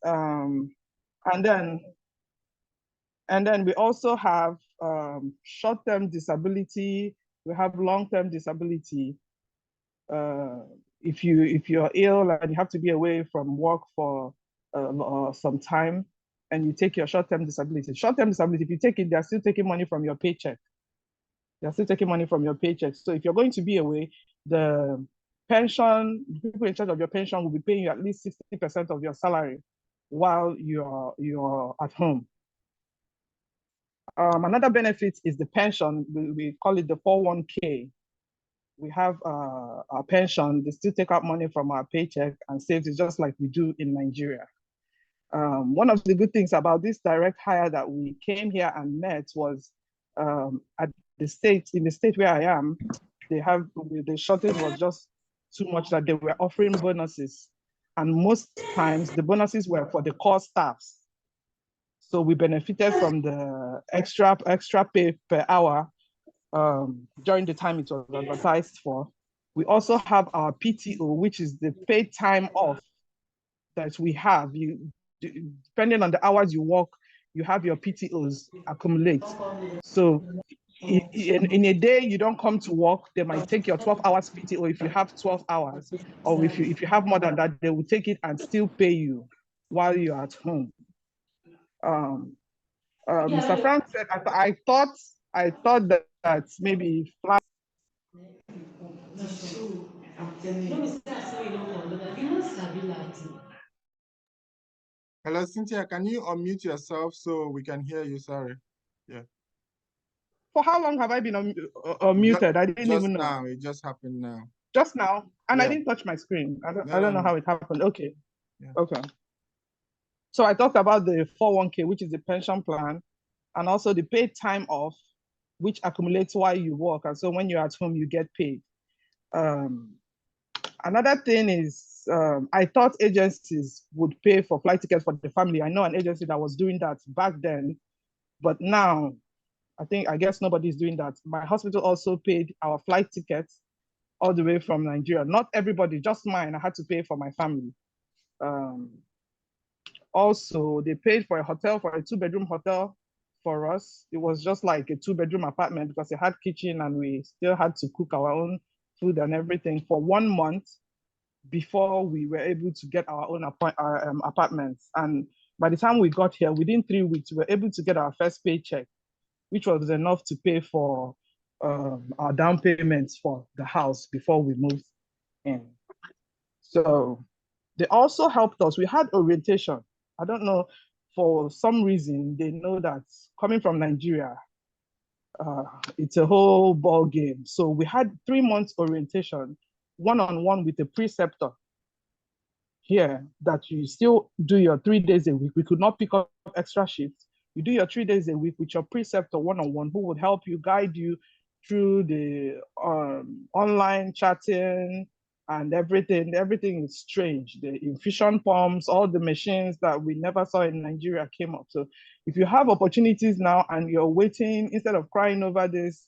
And then we also have short-term disability. We have long-term disability. If you're ill and you have to be away from work for some time, and you take your short-term disability. Short-term disability, if you take it, they're still taking money from your paycheck. They're still taking money from your paycheck. So if you're going to be away, the pension, the people in charge of your pension will be paying you at least 60% of your salary while you're at home. Another benefit is the pension. We call it the 401k. We have our pension. They still take out money from our paycheck and save it just like we do in Nigeria. One of the good things about this direct hire that we came here and met was at the state, in the state where I am, the shortage was just too much that they were offering bonuses. And most times the bonuses were for the core staffs. So we benefited from the extra pay per hour during the time it was advertised for. We also have our PTO, which is the paid time off that we have. Depending on the hours you work, you have your PTOs accumulate. So in a day you don't come to work, they might take your 12 hours PTO if you have 12 hours, or if you have more than that, they will take it and still pay you while you're at home. Mr. Frank said, I thought that maybe Hello, Cynthia, can you unmute yourself so we can hear you? Sorry. Yeah. For how long have I been unmuted? I didn't even know. Now, it just happened now. Just now? And yeah. I didn't touch my screen. I don't know how it happened. Okay. Yeah. Okay. So I talked about the 401k, which is the pension plan, and also the paid time off, which accumulates while you work. And so when you're at home, you get paid. Another thing is, I thought agencies would pay for flight tickets for the family. I know an agency that was doing that back then, but now I guess nobody's doing that. My hospital also paid our flight tickets all the way from Nigeria. Not everybody, just mine. I had to pay for my family. Also, they paid for a hotel, for a 2-bedroom hotel for us. It was just like a 2-bedroom apartment because it had kitchen and we still had to cook our own food and everything for 1 month before we were able to get our own apartments. And by the time we got here, within 3 weeks, we were able to get our first paycheck, which was enough to pay for our down payments for the house before we moved in. So they also helped us. We had orientation. I don't know, for some reason, they know that coming from Nigeria, it's a whole ball game. So we had 3 months orientation, one-on-one with a preceptor here, that you still do your 3 days a week. We could not pick up extra shifts. You do your 3 days a week with your preceptor one-on-one, who would help you, guide you through the online chatting and everything. Everything is strange. The infusion pumps, all the machines that we never saw in Nigeria came up. So if you have opportunities now and you're waiting, instead of crying over this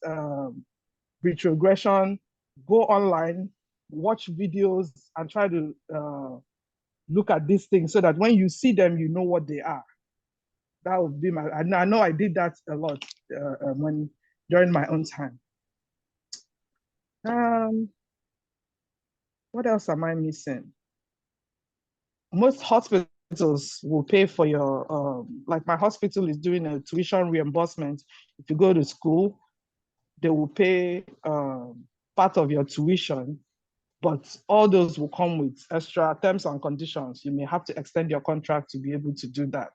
retrogression, go online, watch videos, and try to look at these things so that when you see them, you know what they are. That would be my, I know I did that a lot during my own time. What else am I missing? Most hospitals will pay for your, like my hospital is doing a tuition reimbursement. If you go to school, they will pay part of your tuition, but all those will come with extra terms and conditions. You may have to extend your contract to be able to do that.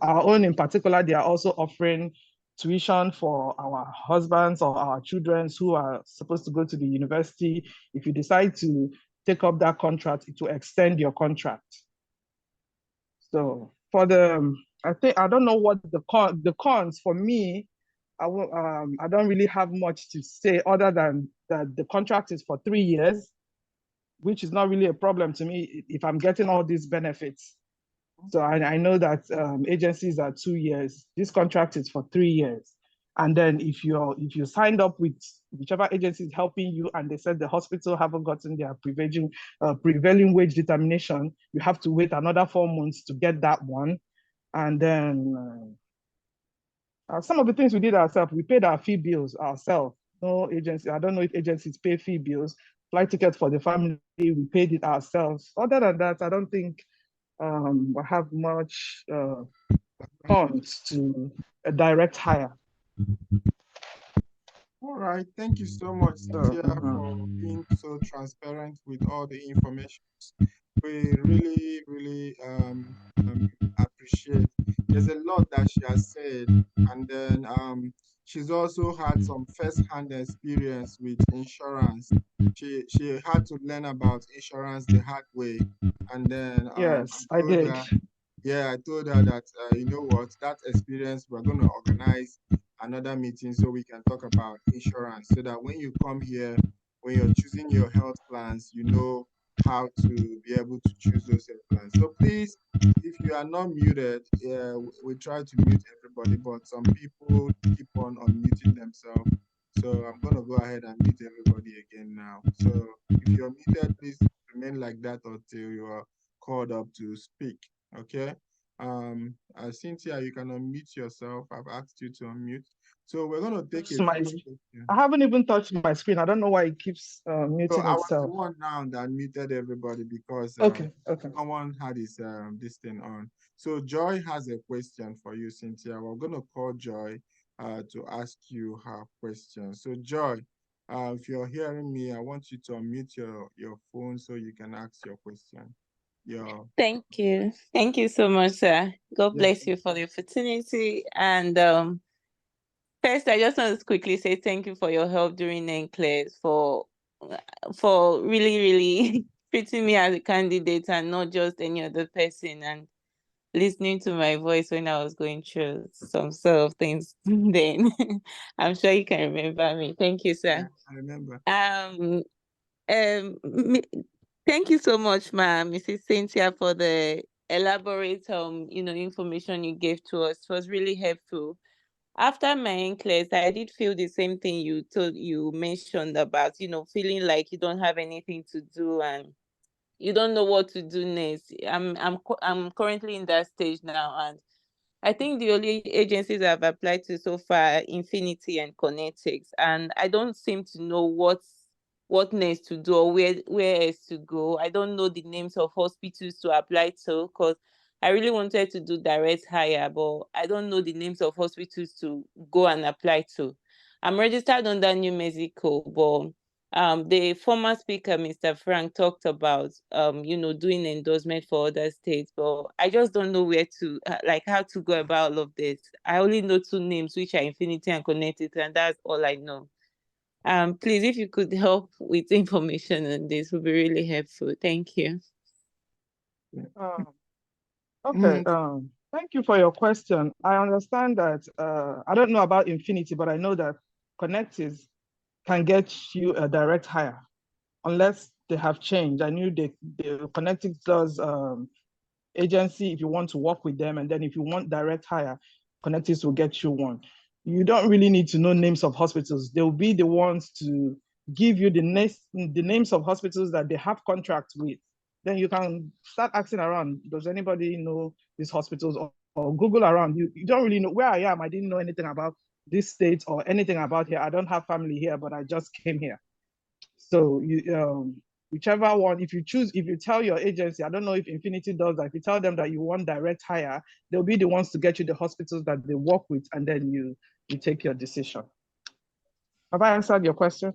Our own in particular, they are also offering tuition for our husbands or our children who are supposed to go to the university. If you decide to take up that contract, it will extend your contract. So for the, I don't know what the cons for me, I don't really have much to say other than that the contract is for 3 years, which is not really a problem to me if I'm getting all these benefits. So I know that agencies are 2 years. This contract is for 3 years. And then if you signed up with whichever agency is helping you and they said the hospital haven't gotten their prevailing wage determination, you have to wait another 4 months to get that one. And then some of the things we did ourselves, we paid our fee bills ourselves. No agency, I don't know if agencies pay fee bills. Flight tickets for the family, we paid it ourselves. Other than that, I don't think we have much funds to a direct hire. All right. Thank you so much, Cynthia, for being so transparent with all the information. We really, really appreciate. There's a lot that she has said, and then she's also had some first-hand experience with insurance. She had to learn about insurance the hard way, and then Yes, I did. I told her that you know what, that experience we're going to organize another meeting so we can talk about insurance, so that when you come here, when you're choosing your health plans, you know how to be able to choose those health plans. So please, if you are not muted, we try to mute everybody, but some people keep on unmuting themselves. So I'm going to go ahead and mute everybody again now. So if you're muted, please remain like that until you are called up to speak. Okay. Cynthia, you can unmute yourself. I've asked you to unmute. So we're going to take a few questions. I haven't even touched my screen. I don't know why it keeps So muting I was the itself. one now that muted everybody because Okay. someone had this thing on. So Joy has a question for you, Cynthia. We're going to call Joy to ask you her question. So Joy, if you're hearing me, I want you to unmute your phone so you can ask your question. Thank you. Thank you so much, sir. God Yes. bless you for the opportunity. And first, I just want to quickly say thank you for your help during NCLEX, for really, really treating me as a candidate and not just any other person, and listening to my voice when I was going through some sort of things then. I'm sure you can remember me. Thank you, sir. Yeah, I remember. Thank you so much, Mrs. Cynthia, for the elaborate information you gave to us. It was really helpful. After my NCLEX, I did feel the same thing you mentioned about, feeling like you don't have anything to do and you don't know what to do next. I'm currently in that stage now, and I think the only agencies I've applied to so far are Infinity and Connectics, and I don't seem to know what next to do or where else to go. I don't know the names of hospitals to apply to because I really wanted to do direct hire, but I don't know the names of hospitals to go and apply to. I'm registered under New Mexico, but the former speaker, Mr. Frank, talked about doing endorsement for other states, but I just don't know where to like how to go about all of this. I only know two names, which are Infinity and Connected, and that's all I know. Please, if you could help with information on this, would be really helpful. Thank you. Okay. Thank you for your question. I understand that. I don't know about Infinity, but I know that Connectis can get you a direct hire unless they have changed. I knew the Connectis does agency if you want to work with them, and then if you want direct hire, Connectis will get you one. You don't really need to know names of hospitals. They'll be the ones to give you the names of hospitals that they have contracts with. Then you can start asking around, does anybody know these hospitals, or Google around. You don't really know where I am. I didn't know anything about this state or anything about here. I don't have family here, but I just came here. So whichever one, if you tell your agency, I don't know if Infinity does that, if you tell them that you want direct hire, they'll be the ones to get you the hospitals that they work with, and then you take your decision. Have I answered your question?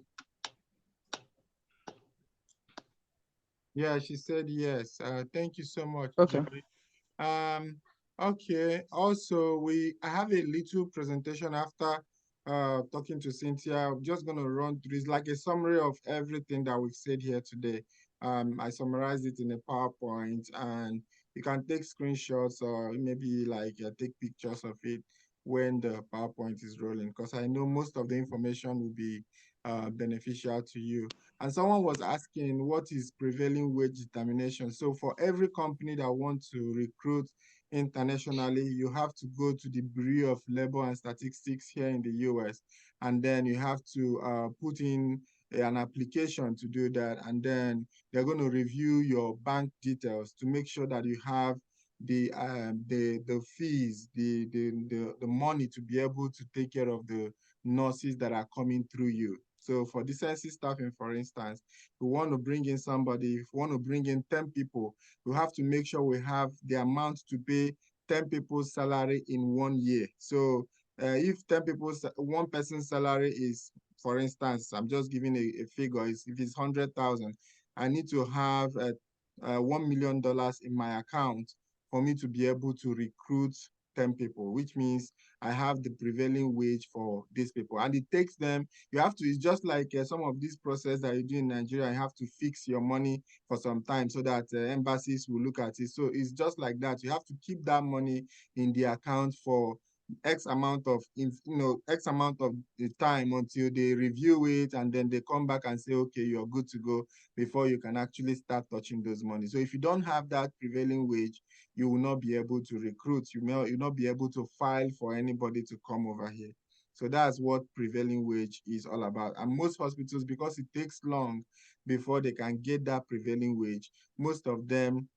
Yeah, she said yes. Thank you so much, Okay. Joy. Okay. Also, I have a little presentation after talking to Cynthia. I'm just gonna run through. It's like a summary of everything that we've said here today. I summarized it in a PowerPoint, and you can take screenshots or maybe like take pictures of it when the PowerPoint is rolling, because I know most of the information will be beneficial to you. And someone was asking what is prevailing wage determination. So for every company that wants to recruit internationally, you have to go to the Bureau of Labor and Statistics here in the US, and then you have to put in an application to do that, and then they're going to review your bank details to make sure that you have the fees, the money to be able to take care of the nurses that are coming through you. So for decency staffing, for instance, we want to bring in somebody, if we want to bring in 10 people, we have to make sure we have the amount to pay 10 people's salary in 1 year. So if 10 people's, one person's salary is, for instance, I'm just giving a figure, is if it's 100,000, I need to have $1 million in my account for me to be able to recruit 10 people, which means I have the prevailing wage for these people. And it takes them, you have to, it's just like some of these process that you do in Nigeria, you have to fix your money for some time so that embassies will look at it. So it's just like that. You have to keep that money in the account for X amount of, X amount of the time until they review it, and then they come back and say, okay, you're good to go, before you can actually start touching those money. So if you don't have that prevailing wage, you will not be able to recruit. You'll not be able to file for anybody to come over here. So that's what prevailing wage is all about. And most hospitals, because it takes long before they can get that prevailing wage, most of them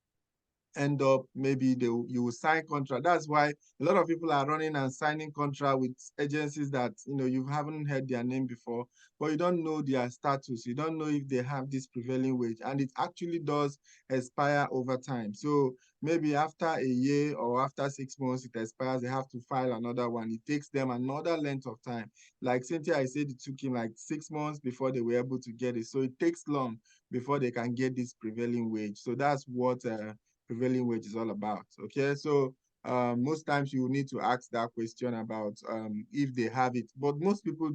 end up, maybe you will sign contract. That's why a lot of people are running and signing contract with agencies that you haven't heard their name before, but you don't know their status. You don't know if they have this prevailing wage, and it actually does expire over time. So maybe after a year or after 6 months it expires, they have to file another one. It takes them another length of time. Like Cynthia, I said it took him like 6 months before they were able to get it. So it takes long before they can get this prevailing wage. So that's what prevailing wage is all about. Okay, so most times you need to ask that question about if they have it, but most people,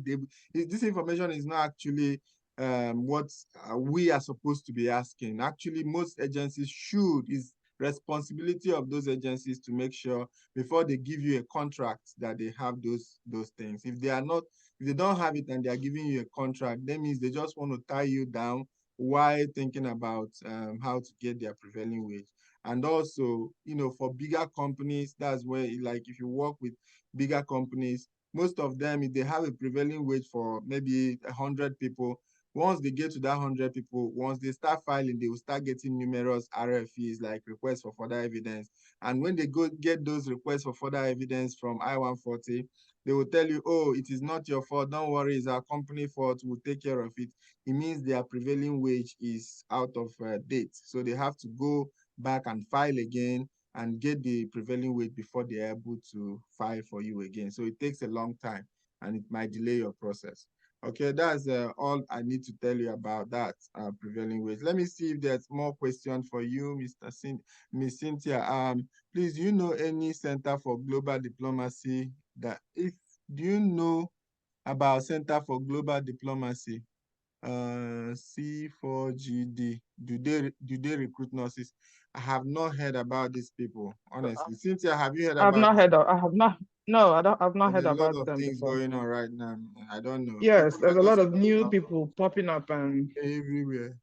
this information is not actually what we are supposed to be asking. Actually, most agencies should, is responsibility of those agencies to make sure before they give you a contract that they have those things. If they are not, if they don't have it and they are giving you a contract, that means they just want to tie you down while thinking about how to get their prevailing wage. And also, for bigger companies, that's where, like, if you work with bigger companies, most of them, if they have a prevailing wage for maybe 100 people, once they get to that 100 people, once they start filing, they will start getting numerous RFEs, like requests for further evidence. And when they go get those requests for further evidence from I-140, they will tell you, oh, it is not your fault. Don't worry, it's our company fault. We'll take care of it. It means their prevailing wage is out of date. So they have to go back and file again and get the prevailing wage before they're able to file for you again. So it takes a long time and it might delay your process. Okay, that's all I need to tell you about that prevailing wage. Let me see if there's more questions for you, Miss Cynthia. Please, do you know any Center for Global Diplomacy do you know about Center for Global Diplomacy? C4GD. Do they recruit nurses? I have not heard about these people, honestly. Cynthia, have you heard I've about not this? heard of, I have not, no, I've not There's heard a lot about of them things before. going on right now. I don't know. Yes, People there's are a lot just of popping new up people popping up, and everywhere.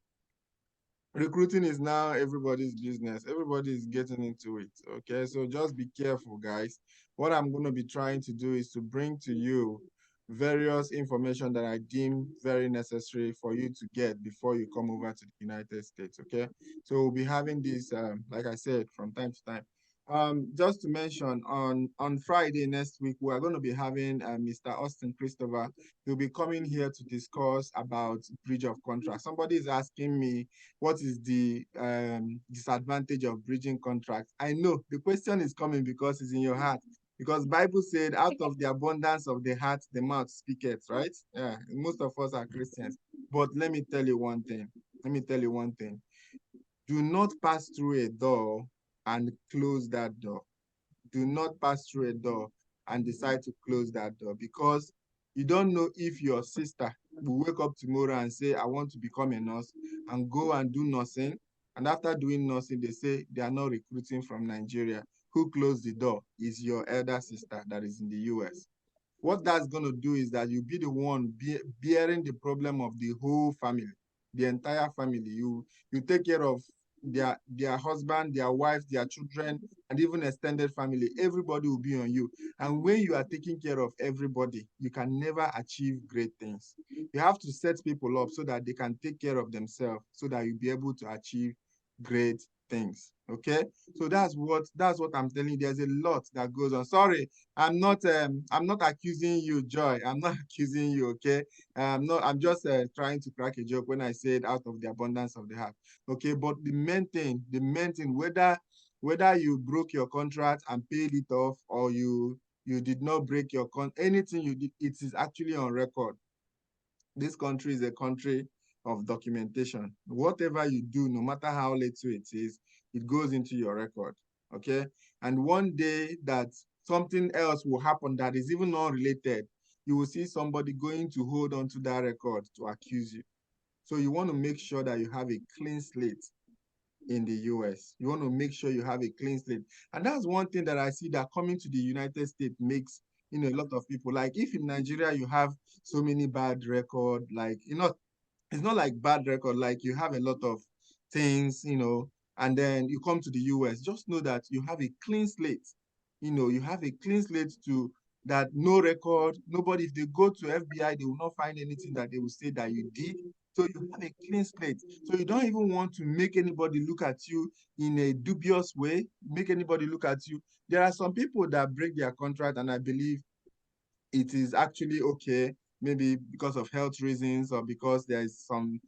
Recruiting is now everybody's business. Everybody is getting into it. Okay, so just be careful, guys. What I'm going to be trying to do is to bring to you various information that I deem very necessary for you to get before you come over to the United States. Okay, so we'll be having this, like I said, from time to time. Just to mention, on Friday next week, we are going to be having Mr. Austin Christopher. He'll be coming here to discuss about breach of contract. Somebody is asking me, what is the disadvantage of breaching contracts? I know the question is coming because it's in your heart. Because Bible said, out of the abundance of the heart, the mouth speaketh, right? Yeah, most of us are Christians. But let me tell you one thing. Let me tell you one thing. Do not pass through a door and close that door. Do not pass through a door and decide to close that door, because you don't know if your sister will wake up tomorrow and say, I want to become a nurse, and go and do nursing. And after doing nursing, they say they are not recruiting from Nigeria. Who closed the door is your elder sister that is in the US. What that's going to do is that you'll be the one bearing the problem of the whole family, the entire family. You take care of their husband, their wife, their children, and even extended family. Everybody will be on you. And when you are taking care of everybody, you can never achieve great things. You have to set people up so that they can take care of themselves, so that you'll be able to achieve great things. Okay, so that's what I'm telling you. There's a lot that goes on. Sorry, I'm not accusing you, Joy. I'm not accusing you. Okay, I'm just trying to crack a joke when I said out of the abundance of the heart. Okay, but the main thing, whether you broke your contract and paid it off, or you did not break your anything you did, it is actually on record. This country is a country of documentation. Whatever you do, no matter how little it is, it goes into your record. Okay, and one day that something else will happen that is even unrelated, you will see somebody going to hold on to that record to accuse you. So you want to make sure that you have a clean slate in the US. You want to make sure you have a clean slate. And that's one thing that I see that coming to the United States makes, a lot of people, like if in Nigeria you have so many bad record, like, it's not like bad record, like you have a lot of things, and then you come to the US, just know that you have a clean slate. You have a clean slate to that, no record, nobody, if they go to FBI, they will not find anything that they will say that you did. So you have a clean slate. So you don't even want to make anybody look at you in a dubious way, make anybody look at you. There are some people that break their contract, and I believe it is actually okay, maybe because of health reasons or because there's some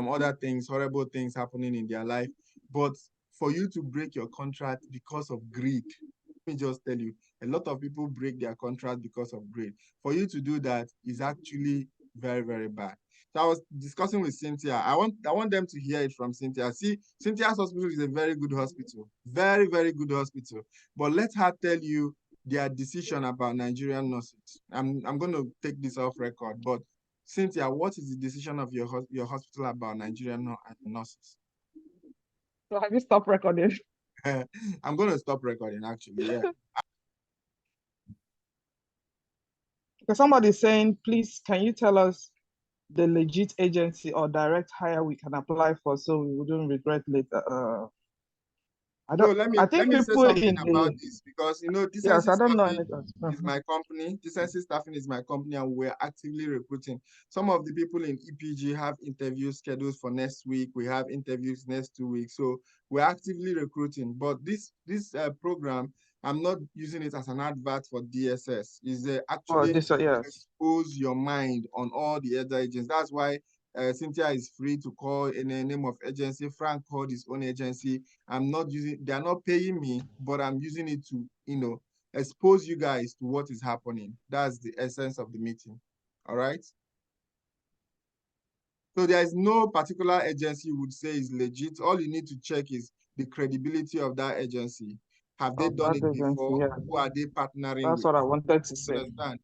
other things, horrible things happening in their life. But for you to break your contract because of greed, let me just tell you, a lot of people break their contract because of greed. For you to do that is actually very, very bad. So I was discussing with Cynthia. I want them to hear it from Cynthia. See, Cynthia's hospital is a very good hospital, very, very good hospital. But let her tell you their decision about Nigerian nurses. I'm going to take this off record, but Cynthia, what is the decision of your hospital about Nigerian nurses? So have you stopped recording? I'm going to stop recording, actually. Yeah. Because somebody's saying, please, can you tell us the legit agency or direct hire we can apply for so we wouldn't regret later? So let me I think say people something in about the, this, because yes, decency I don't know staffing anything. is my company. Decency staffing is my company, and we're actively recruiting. Some of the people in EPG have interviews scheduled for next week. We have interviews next 2 weeks. So we're actively recruiting. But this program, I'm not using it as an advert for DSS. Is Oh, actually this, yes. expose your mind on all the other agents. That's why Cynthia is free to call in the name of agency. Frank called his own agency. They're not paying me, but I'm using it to, expose you guys to what is happening. That's the essence of the meeting. All right. So there is no particular agency you would say is legit. All you need to check is the credibility of that agency. Have they done it before? Yeah. Who are they partnering That's with? what I wanted to say. Understand?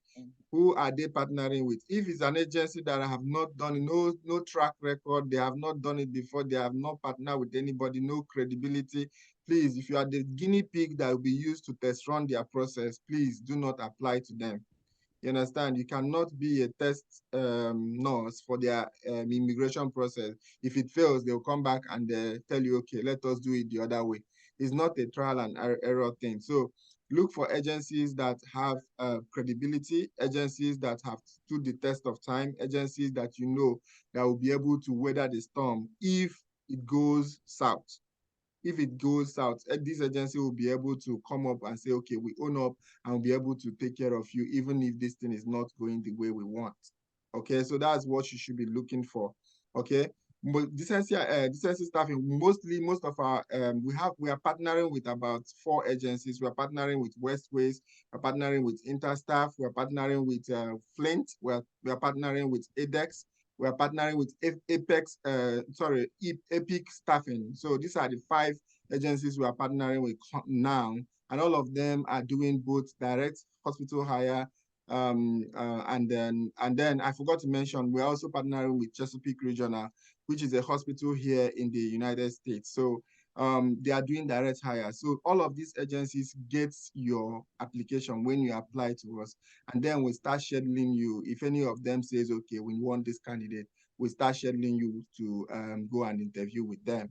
Who are they partnering with? If it's an agency that have not done no track record, they have not done it before, they have not partnered with anybody, no credibility, please, if you are the guinea pig that will be used to test run their process, please do not apply to them. You understand? You cannot be a test nurse for their immigration process. If it fails, they'll come back and tell you, okay, let us do it the other way. It's not a trial and error thing. So look for agencies that have credibility, agencies that have stood the test of time, agencies that that will be able to weather the storm if it goes south. If it goes south, this agency will be able to come up and say, okay, we own up and we'll be able to take care of you, even if this thing is not going the way we want. Okay, so that's what you should be looking for. Okay, but decency staffing, most of our we are partnering with about 4 agencies. We're partnering with Westways, we're partnering with Interstaff, we're partnering with Flint, we're partnering with ADEX, we are partnering with Epic Staffing. So these are the 5 agencies we are partnering with now, and all of them are doing both direct hospital hire, and then I forgot to mention, we're also partnering with Chesapeake Regional, which is a hospital here in the United States. So they are doing direct hire. So all of these agencies get your application when you apply to us, and then we start scheduling you. If any of them says, okay, we want this candidate, we start scheduling you to go and interview with them.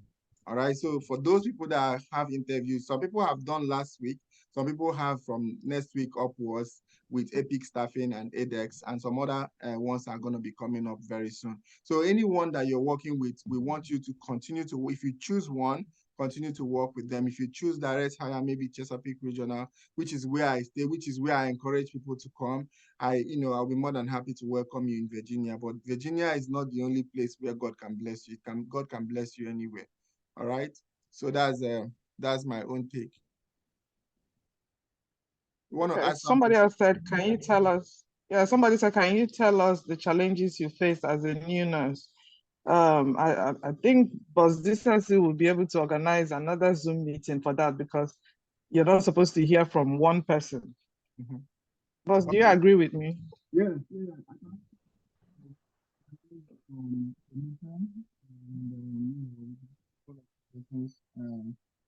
All right. So for those people that have interviews, some people have done last week, some people have from next week upwards with Epic Staffing and edX, and some other ones are going to be coming up very soon. So anyone that you're working with, we want you to continue to, if you choose one, continue to work with them. If you choose direct hire, maybe Chesapeake Regional, which is where I stay, which is where I encourage people to come, I'll be more than happy to welcome you in Virginia. But Virginia is not the only place where God can bless you. God can bless you anywhere. All right. So that's my own take. You want to Okay, add something? somebody else said, can you tell us? Yeah, somebody said, can you tell us the challenges you faced as a new nurse? I think Boss Decency will be able to organize another Zoom meeting for that because you're not supposed to hear from one person. Mm-hmm. Boss, do you agree with me? Yeah.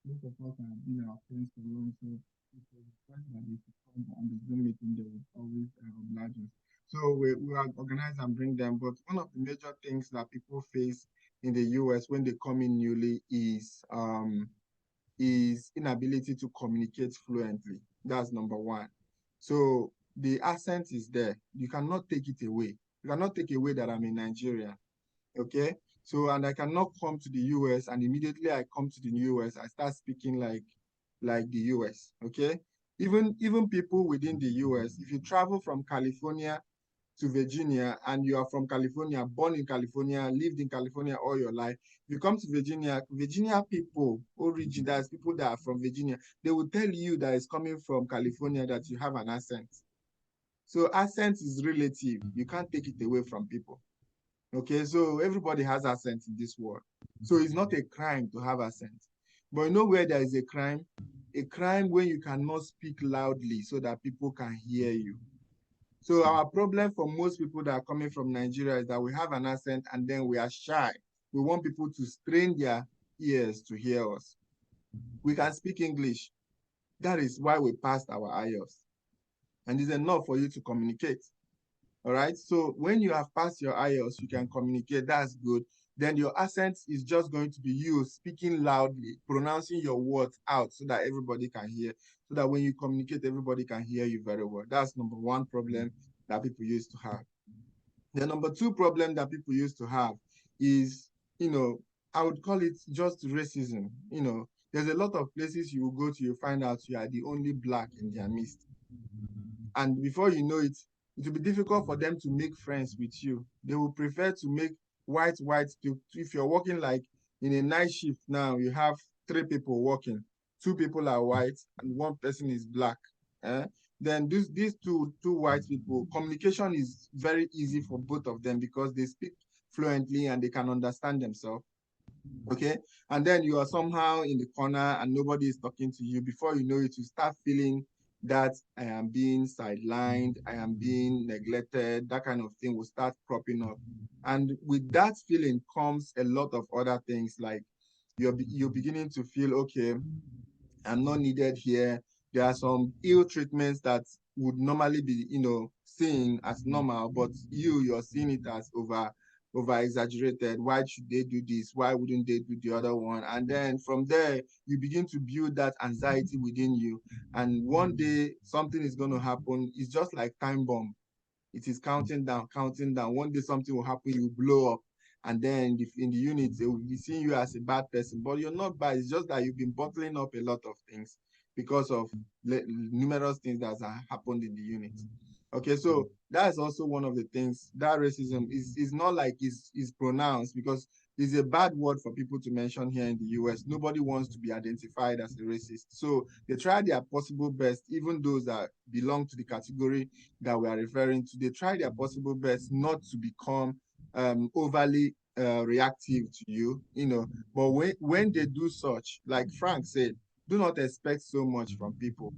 Most of us have been our friends for long, so if there's a friend that is to come on the Zoom meeting, they will always oblige us. So we will organize and bring them. But one of the major things that people face in the US when they come in newly is inability to communicate fluently. That's number one. So the accent is there. You cannot take it away. You cannot take away that I'm in Nigeria. Okay. So, and I cannot come to the US and immediately I come to the US, I start speaking like the US. Okay. Even people within the US, if you travel from California to Virginia and you are from California, born in California, lived in California all your life, you come to Virginia, Virginia people, origin, that's people that are from Virginia, they will tell you that it's coming from California that you have an accent. So accent is relative. You can't take it away from people. Okay, so everybody has accent in this world. So it's not a crime to have accent. But you know where there is a crime? A crime when you cannot speak loudly so that people can hear you. So our problem for most people that are coming from Nigeria is that we have an accent and then we are shy. We want people to strain their ears to hear us. We can speak English. That is why we passed our IELTS. And it's enough for you to communicate. All right. So when you have passed your IELTS, you can communicate. That's good. Then your accent is just going to be you speaking loudly, pronouncing your words out so that everybody can hear. So that when you communicate, everybody can hear you very well. That's number one problem that people used to have. The number two problem that people used to have is, I would call it just racism. There's a lot of places you will go to, you find out you are the only Black in their midst. And before you know it, it will be difficult for them to make friends with you. They will prefer to make white. If you're working like in a night shift now, you have 3 people working, 2 people are white and 1 person is Black. Then these two white people, communication is very easy for both of them because they speak fluently and they can understand themselves. Okay. And then you are somehow in the corner and nobody is talking to you. Before you know it, you start feeling that I am being sidelined, I am being neglected, that kind of thing will start cropping up. And with that feeling comes a lot of other things, like you're beginning to feel, okay, I'm not needed here. There are some ill treatments that would normally be, seen as normal, but you're seeing it as over exaggerated. Why should they do this? Why wouldn't they do the other one? And then from there, you begin to build that anxiety within you. And one day something is going to happen. It's just like time bomb. It is counting down, counting down. One day something will happen, you blow up. And then in the unit, they will be seeing you as a bad person, but you're not bad. It's just that you've been bottling up a lot of things because of numerous things that have happened in the unit. Okay, so that's also one of the things. That racism is not like is pronounced because it's a bad word for people to mention here in the US. Nobody wants to be identified as a racist. So they try their possible best, even those that belong to the category that we are referring to, they try their possible best not to become overly reactive to you, but when they do such, like Frank said, do not expect so much from people.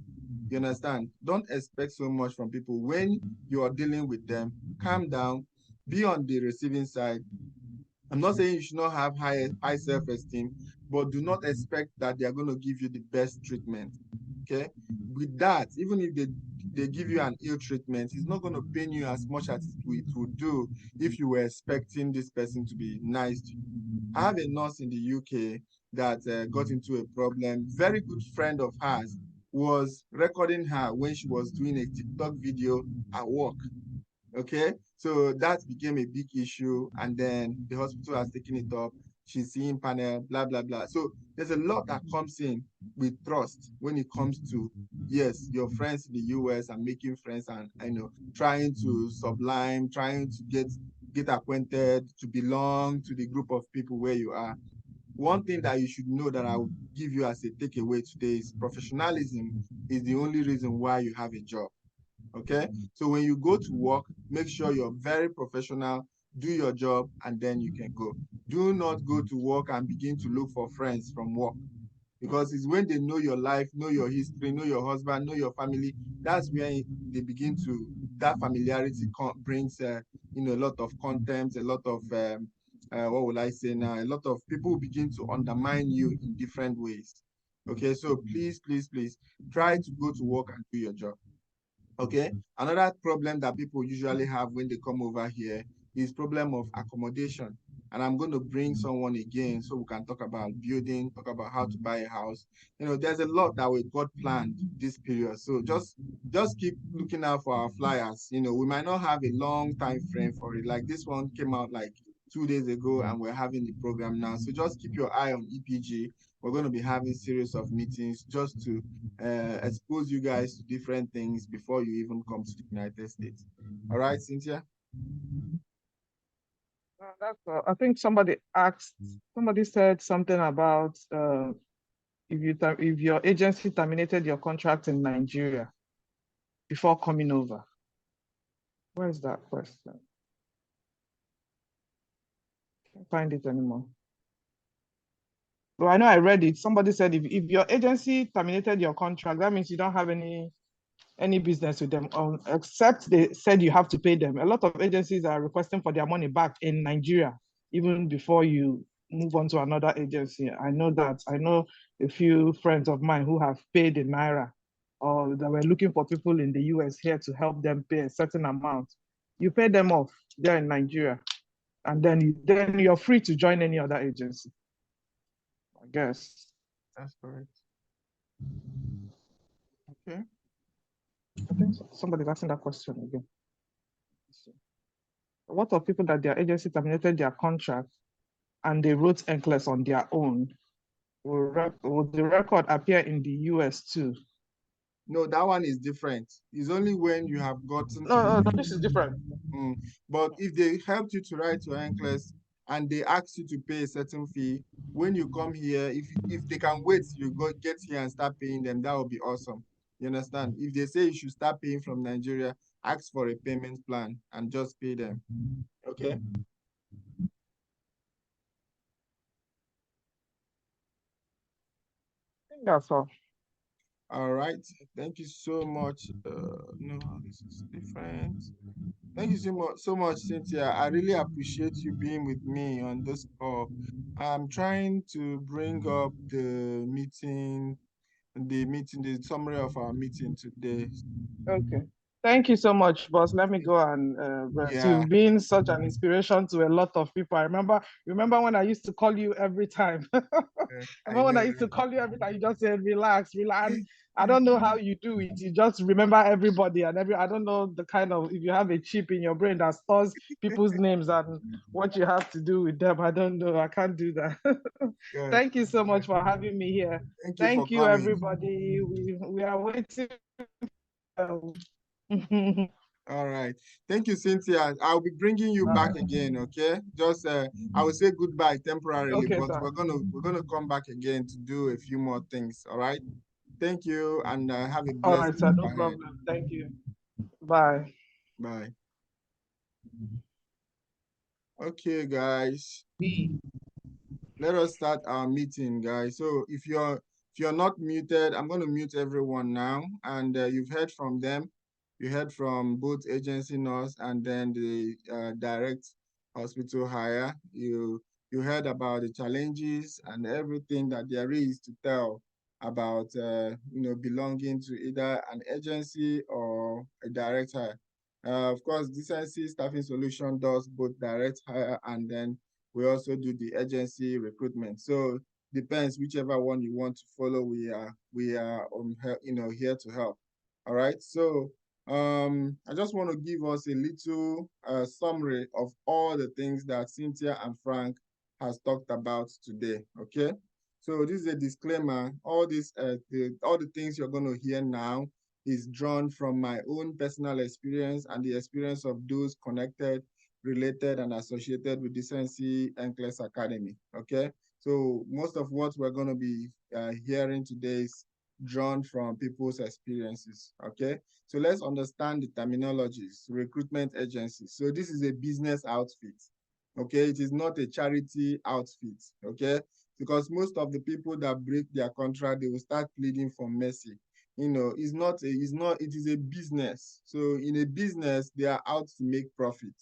You understand? Don't expect so much from people. When you are dealing with them, calm down, be on the receiving side. I'm not saying you should not have high self-esteem, but do not expect that they are going to give you the best treatment. Okay? With that, even if they give you an ill treatment, it's not going to pain you as much as it would do if you were expecting this person to be nice to you. I have a nurse in the UK that got into a problem. Very good friend of hers was recording her when she was doing a TikTok video at work. Okay, so that became a big issue, and then the hospital has taken it up. She's seeing panel, blah blah blah. So there's a lot that comes in with trust when it comes to, yes, your friends in the US and making friends, and trying to sublime, trying to get acquainted, to belong to the group of people where you are. One thing that you should know that I will give you as a takeaway today is professionalism is the only reason why you have a job. Okay, so when you go to work, make sure you're very professional, do your job, and then you can go. Do not go to work and begin to look for friends from work, because it's when they know your life, know your history, know your husband, know your family, that's where they begin to, that familiarity brings a lot of contempt, a lot of what will I say now, a lot of people begin to undermine you in different ways. Okay, so please, please, please try to go to work and do your job. Okay, another problem that people usually have when they come over here is problem of accommodation. And I'm going to bring someone again so we can talk about building, talk about how to buy a house. There's a lot that we got planned this period. So just keep looking out for our flyers. We might not have a long time frame for it. Like this one came out like 2 days ago and we're having the program now. So just keep your eye on EPG. We're going to be having series of meetings just to expose you guys to different things before you even come to the United States. All right, Cynthia? I think somebody said something about if your agency terminated your contract in Nigeria before coming over. Where is that question? Can't find it anymore. Well, I know I read it. Somebody said if your agency terminated your contract, that means you don't have any business with them, except they said you have to pay them. A lot of agencies are requesting for their money back in Nigeria, even before you move on to another agency. I know that. I know a few friends of mine who have paid in Naira, or they were looking for people in the US here to help them pay a certain amount. You pay them off there in Nigeria, and then you're free to join any other agency. I guess. That's correct. Okay. I think somebody's asking that question again. What of people that their agency terminated their contract and they wrote NCLEX on their own? Will the record appear in the US too? No, that one is different. It's only when you have gotten No, this is different. But if they helped you to write your NCLEX and they ask you to pay a certain fee, when you come here, if they can wait, you get here and start paying them, that would be awesome. You understand? If they say you should start paying from Nigeria, ask for a payment plan and just pay them. Okay? I think that's all. All right. Thank you so much. No, this is different. Thank you so much, Cynthia. I really appreciate you being with me on this call. I'm trying to bring up the summary of our meeting today. Okay. Thank you so much, boss. Let me go and rest. Yeah. You've been such an inspiration to a lot of people. I remember when I used to call you every time. Remember when I used to call you every time, you just said, relax, relax. And I don't know how you do it. You just remember everybody and I don't know the kind of, if you have a chip in your brain that stores people's names and what you have to do with them. I don't know. I can't do that. Thank you so much for having me here. Thank you for coming. Everybody. We are waiting. All right. Thank you, Cynthia. I'll be bringing you back again, okay? Just I will say goodbye temporarily, Okay, but sir. we're gonna come back again to do a few more things. All right. Thank you, and have a All blessed right, sir. week No ahead. problem. Thank you. Bye. Bye. Okay, guys. Let us start our meeting, guys. So if you're not muted, I'm going to mute everyone now. And you've heard from them. You heard from both agency nurse and then the direct hospital hire. You heard about the challenges and everything that there is to tell about belonging to either an agency or a direct hire. Of course, Decency Staffing Solution does both direct hire and then we also do the agency recruitment. So Depends whichever one you want to follow. We are here to help. All right. So I just want to give us a little summary of all the things that Cynthia and Frank has talked about today. Okay. So this is a disclaimer. All the things you're going to hear now is drawn from my own personal experience and the experience of those connected, related, and associated with Decency Enclaves Academy. Okay. So most of what we're going to be hearing today is drawn from people's experiences. Okay. So let's understand the terminologies, recruitment agencies. So this is a business outfit. Okay. It is not a charity outfit. Okay. Because most of the people that break their contract, they will start pleading for mercy. It is a business. So in a business, they are out to make profit.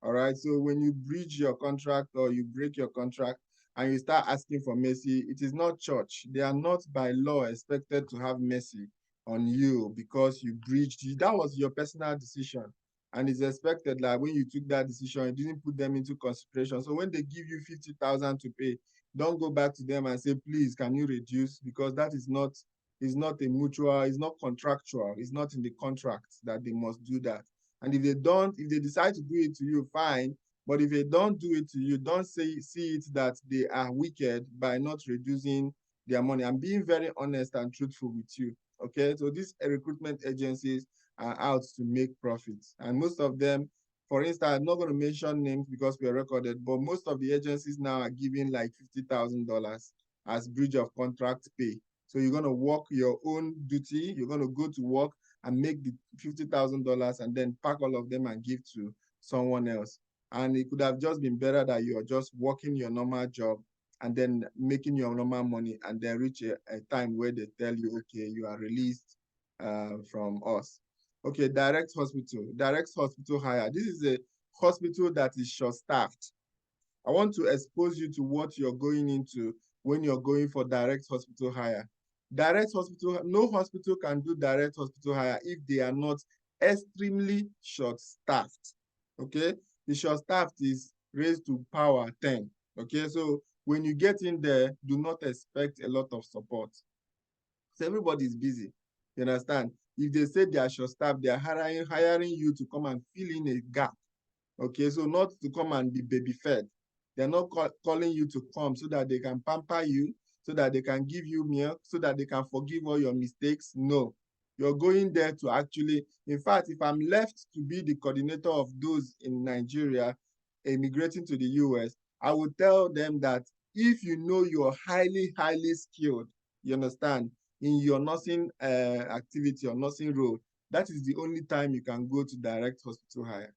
All right. So when you breach your contract or you break your contract and you start asking for mercy, it is not church. They are not by law expected to have mercy on you because you breached. That was your personal decision. And it's expected that when you took that decision, you didn't put them into consideration. So when they give you 50,000 to pay, don't go back to them and say, please, can you reduce? Because that is not a mutual, it's not contractual, it's not in the contract that they must do that. And if they decide to do it to you, fine. But if they don't do it to you, don't see it that they are wicked by not reducing their money. I'm being very honest and truthful with you. Okay, so these recruitment agencies are out to make profits. And most of them, for instance, I'm not going to mention names because we are recorded, but most of the agencies now are giving like $50,000 as breach of contract pay. So you're going to work your own duty, you're going to go to work and make the $50,000 and then pack all of them and give to someone else. And it could have just been better that you're just working your normal job and then making your normal money and then reach a time where they tell you, okay, you are released from us. Okay, direct hospital hire. This is a hospital that is short-staffed. I want to expose you to what you're going into when you're going for direct hospital hire. No hospital can do direct hospital hire if they are not extremely short-staffed. Okay, the short-staffed is raised to power 10. Okay, so when you get in there, do not expect a lot of support. So everybody is busy. You understand? If they say they are short-staffed, they are hiring you to come and fill in a gap. Okay, so not to come and be baby fed. They're not calling you to come so that they can pamper you, so that they can give you milk, so that they can forgive all your mistakes. No, you're going there to actually, in fact, if I'm left to be the coordinator of those in Nigeria immigrating to the US, I would tell them that if you know you're highly, highly skilled, you understand, in your nursing activity or nursing role, that is the only time you can go to direct hospital hire.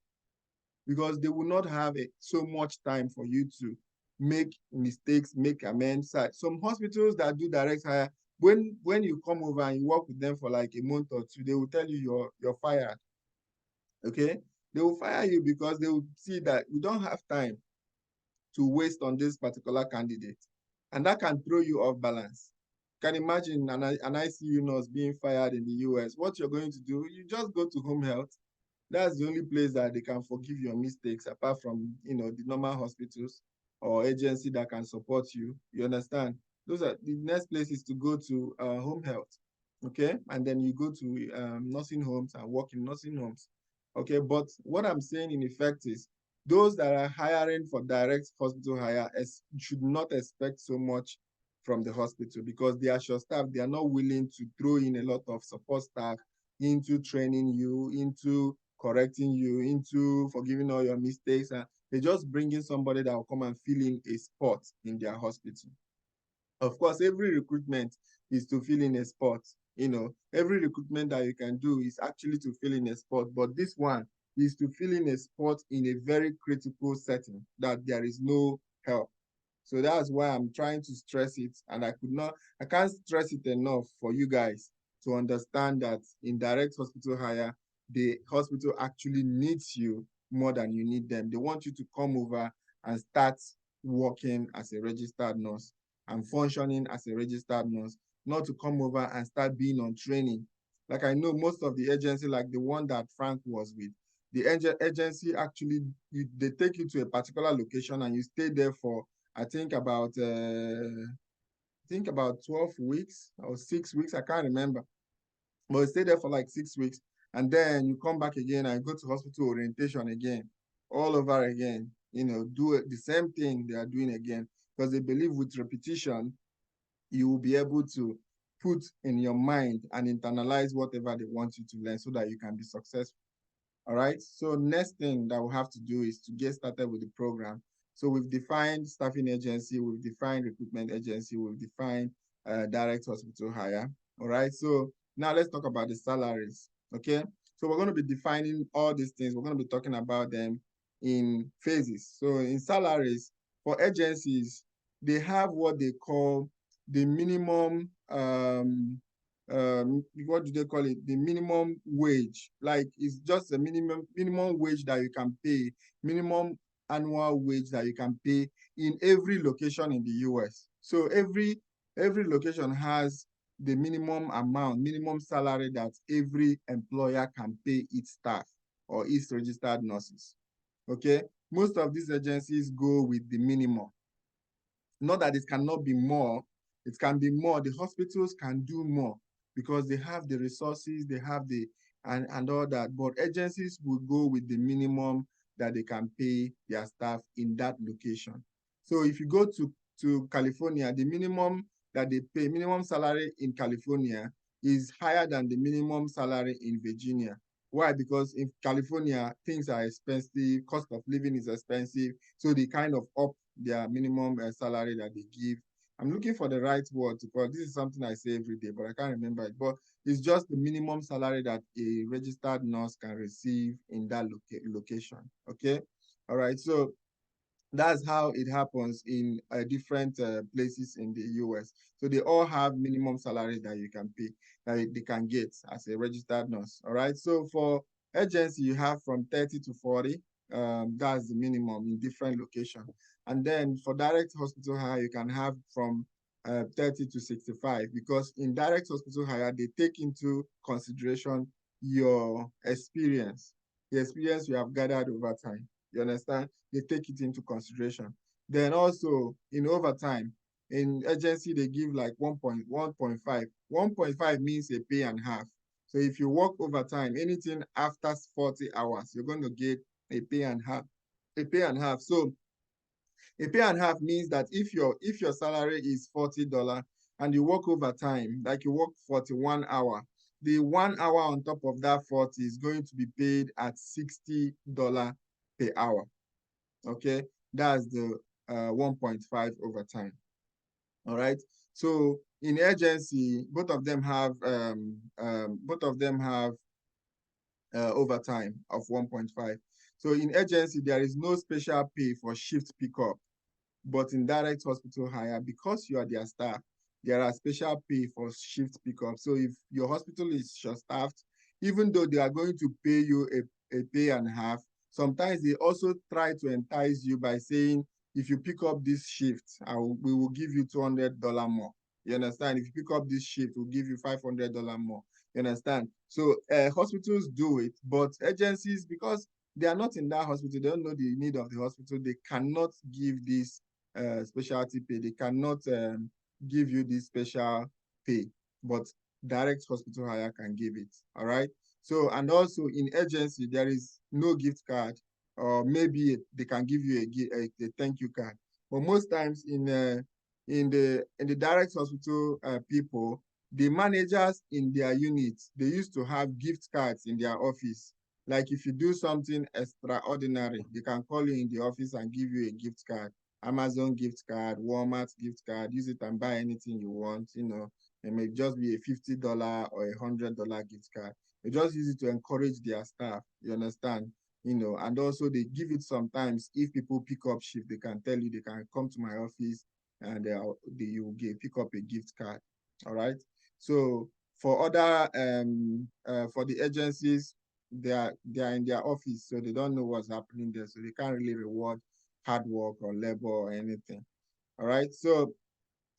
Because they will not have so much time for you to make mistakes, make amends. Some hospitals that do direct hire, when you come over and you work with them for like a month or two, they will tell you you're fired. Okay? They will fire you because they will see that we don't have time to waste on this particular candidate. And that can throw you off balance. You can imagine an ICU nurse being fired in the US. What you're going to do, you just go to home health. That's the only place that they can forgive your mistakes, apart from the normal hospitals or agency that can support you. You understand? Those are the next places to go to home health. Okay, and then you go to nursing homes and work in nursing homes. Okay, but what I'm saying in effect is those that are hiring for direct hospital hire should not expect so much from the hospital because they are short-staffed. They are not willing to throw in a lot of support staff into training you, into correcting you, into forgiving all your mistakes. And they just bring in somebody that will come and fill in a spot in their hospital. Of course, every recruitment is to fill in a spot. Every recruitment that you can do is actually to fill in a spot. But this one is to fill in a spot in a very critical setting that there is no help. So that's why I'm trying to stress it. And I can't stress it enough for you guys to understand that in direct hospital hire, the hospital actually needs you more than you need them. They want you to come over and start working as a registered nurse and functioning as a registered nurse, not to come over and start being on training. Like I know most of the agency, like the one that Frank was with, the agency actually, they take you to a particular location and you stay there for, I think, about think about 12 weeks or 6 weeks, I can't remember. But you stay there for like 6 weeks, and then you come back again and go to hospital orientation again, all over again. Do it, the same thing they are doing again, because they believe with repetition, you will be able to put in your mind and internalize whatever they want you to learn so that you can be successful. All right. So next thing that we have to do is to get started with the program. So we've defined staffing agency, we've defined recruitment agency, we've defined direct hospital hire. All right. So now let's talk about the salaries. Okay. So we're going to be defining all these things. We're going to be talking about them in phases. So in salaries for agencies, they have what they call the minimum what do they call it? The minimum wage. Like it's just a minimum wage that you can pay, minimum annual wage that you can pay in every location in the US. So every location has the minimum amount, minimum salary that every employer can pay its staff or its registered nurses. Okay. Most of these agencies go with the minimum. Not that it cannot be more, it can be more. The hospitals can do more because they have the resources, they have and all that. But agencies will go with the minimum that they can pay their staff in that location. So if you go to California, the minimum that they pay, minimum salary in California is higher than the minimum salary in Virginia. Why? Because in California, things are expensive, cost of living is expensive, so they kind of up their minimum salary that they give. I'm looking for the right word because this is something I say every day, but I can't remember it. But it's just the minimum salary that a registered nurse can receive in that location. Okay. All right. So that's how it happens in different places in the US. So they all have minimum salary that you can pay, that they can get as a registered nurse. All right. So for agency, you have from 30 to 40. That's the minimum in different locations. And then for direct hospital hire, you can have from 30 to 65, because in direct hospital hire, they take into consideration your experience, the experience you have gathered over time. You understand? They take it into consideration. Then also in overtime, in agency, they give like 1.5. 1.5 means a pay and half. So if you work overtime, anything after 40 hours, you're going to get a pay and half. A pay and half. So a pay and half means that if your salary is $40 and you work overtime, like you work 41 hours, the 1 hour on top of that 40 is going to be paid at $60 per hour. Okay, that's the 1.5 overtime. All right. So in agency, both of them have overtime of 1.5. So in agency, there is no special pay for shift pickup. But in direct hospital hire, because you are their staff, there are special pay for shift pickup. So if your hospital is short-staffed, even though they are going to pay you a pay and a half, sometimes they also try to entice you by saying, if you pick up this shift, we will give you $200 more. You understand? If you pick up this shift, we'll give you $500 more. You understand? So hospitals do it, but agencies, because they are not in that hospital, they don't know the need of the hospital, they cannot give this specialty pay. They cannot give you this special pay, but direct hospital hire can give it. All right. So, and also in agency, there is no gift card, or maybe they can give you a thank you card. But most times in the direct hospital people, the managers in their units, they used to have gift cards in their office. Like if you do something extraordinary, they can call you in the office and give you a gift card. Amazon gift card, Walmart gift card, use it and buy anything you want. It may just be a $50 or $100 gift card. They just use it to encourage their staff. You understand? And also they give it sometimes if people pick up shift, they can tell you they can come to my office and you will pick up a gift card. All right. So for other for the agencies, they are in their office, so they don't know what's happening there, so they can't really reward hard work or labor or anything. All right. So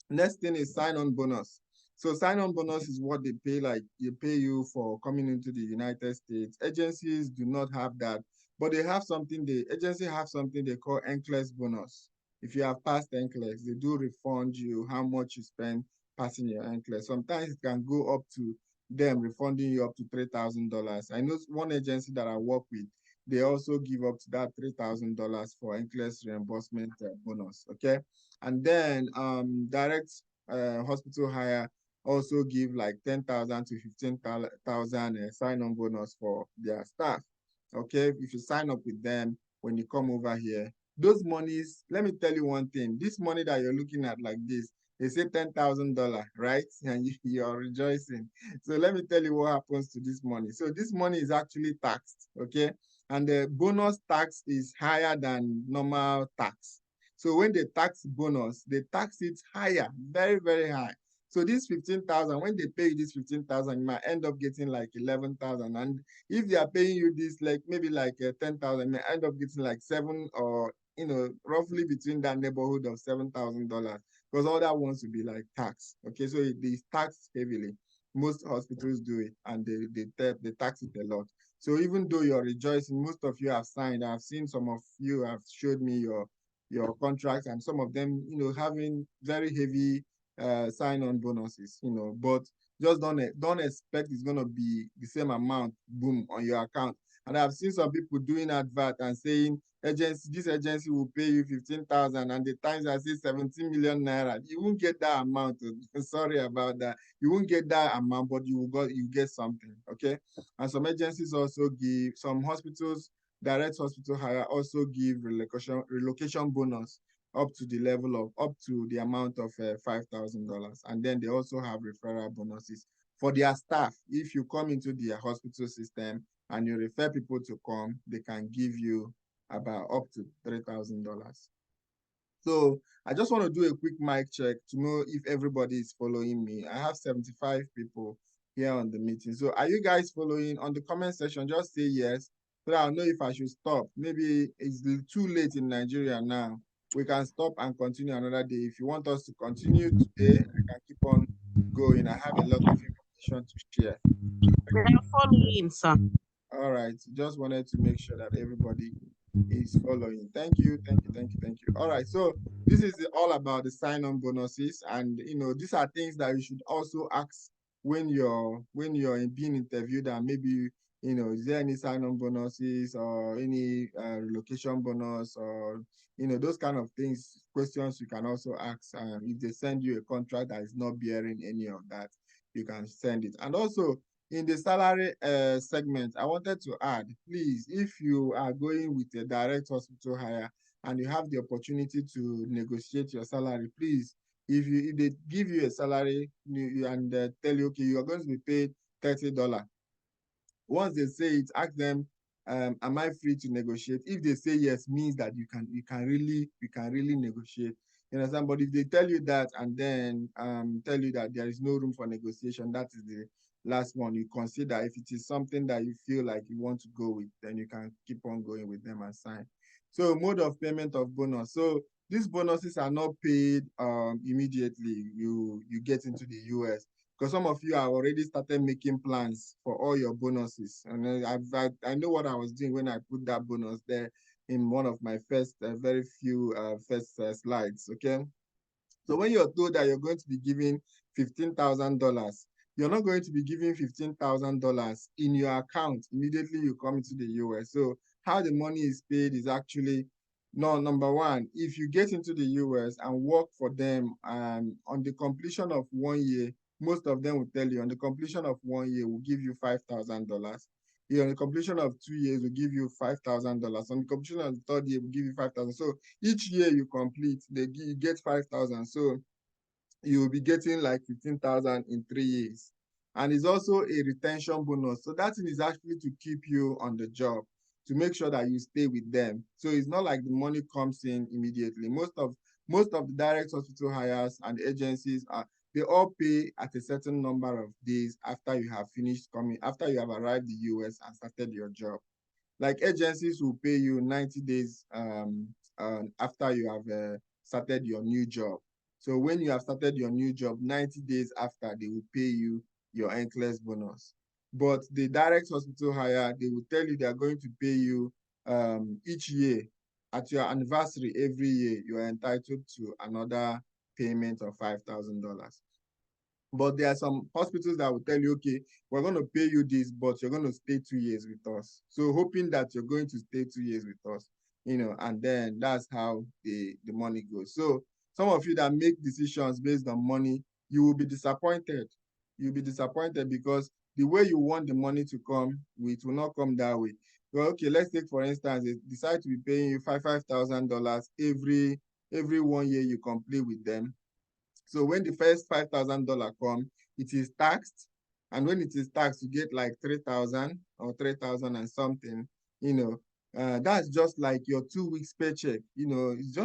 next thing is sign-on bonus. So sign-on bonus is what they pay, like they pay you for coming into the United States. Agencies do not have that, but they have something. The agency have something they call NCLEX bonus. If you have passed NCLEX, they do refund you how much you spend passing your NCLEX. Sometimes it can go up to them refunding you up to $3,000. I know one agency that I work with, they also give up to that $3,000 for NCLEX reimbursement bonus. Okay, and then direct hospital hire also give like 10,000 to 15,000 sign-on bonus for their staff. Okay, if you sign up with them when you come over here, those monies, let me tell you one thing, this money that you're looking at like this, they say $10,000, right? And you're rejoicing. So let me tell you what happens to this money. So this money is actually taxed, okay? And the bonus tax is higher than normal tax. So when they tax bonus, they tax it higher, very, very high. So this 15,000, when they pay you this 15,000, you might end up getting like 11,000. And if they are paying you this, like maybe like 10,000, you may end up getting like seven, or roughly between that neighborhood of $7,000, because all that wants to be like tax. Okay, so it is taxed heavily. Most hospitals do it, and they tax it a lot. So even though you're rejoicing, most of you have signed. I've seen some of you have showed me your contracts, and some of them, having very heavy sign-on bonuses, but just don't expect it's gonna be the same amount, boom, on your account. And I've seen some people doing advert and saying this agency will pay you 15,000, and the times I say 17 million naira. You won't get that amount. Sorry about that. You won't get that amount, but you get something. Okay. And some agencies also give, some hospitals, direct hospital hire also give relocation bonus up to the level of up to the amount of $5,000. And then they also have referral bonuses for their staff. If you come into their hospital system and you refer people to come, they can give you about up to $3,000. So I just want to do a quick mic check to know if everybody is following me. I have 75 people here on the meeting. So are you guys following? On the comment section, just say yes, so that I'll know if I should stop. Maybe it's too late in Nigeria now. We can stop and continue another day. If you want us to continue today, I can keep on going. I have a lot of information to share. We are following, sir. All right, just wanted to make sure that everybody is following. Thank you, thank you, thank you, thank you. All right, so this is all about the sign-on bonuses, and these are things that you should also ask when you're being interviewed, and maybe is there any sign-on bonuses or any relocation bonus, or those kind of things, questions you can also ask. If they send you a contract that is not bearing any of that, you can send it. And also, in the salary segment, I wanted to add, please, if you are going with a direct hospital hire and you have the opportunity to negotiate your salary, please, if they give you a salary and tell you, okay, you are going to be paid $30. Once they say it, ask them, am I free to negotiate? If they say yes, means that you can really negotiate. You understand? But if they tell you that and then tell you that there is no room for negotiation, that is the last one. You consider, if it is something that you feel like you want to go with, then you can keep on going with them and sign. So mode of payment of bonus. So these bonuses are not paid immediately you get into the US, because some of you have already started making plans for all your bonuses. And I know what I was doing when I put that bonus there in one of my first, very few first slides, okay? So when you're told that you're going to be giving $15,000, you're not going to be giving $15,000 in your account immediately you come into the US. So how the money is paid is actually, no, number one, if you get into the US and work for them on the completion of 1 year, most of them will tell you on the completion of 1 year, will give you $5,000. On the completion of 2 years, will give you $5,000. On the completion of the third year, will give you 5,000. So each year you complete, you get 5,000. So you will be getting like 15,000 in 3 years. And it's also a retention bonus. So that is actually to keep you on the job, to make sure that you stay with them. So it's not like the money comes in immediately. Most of the direct hospital hires and agencies they all pay at a certain number of days after you have finished coming, after you have arrived in the US and started your job. Like agencies will pay you 90 days after you have started your new job. So when you have started your new job, 90 days after, they will pay you your NCLEX bonus. But the direct hospital hire, they will tell you they are going to pay you each year at your anniversary every year, you are entitled to another payment of $5,000. But there are some hospitals that will tell you, okay, we're going to pay you this, but you're going to stay 2 years with us. So hoping that you're going to stay 2 years with us, and then that's how the money goes. So some of you that make decisions based on money, you will be disappointed. You'll be disappointed because the way you want the money to come, it will not come that way. Well, okay, let's take, for instance, they decide to be paying you $5,000 every 1 year you complete with them. So when the first $5,000 come, it is taxed. And when it is taxed, you get like 3,000 or 3,000 and something, that's just like your 2 weeks paycheck. It's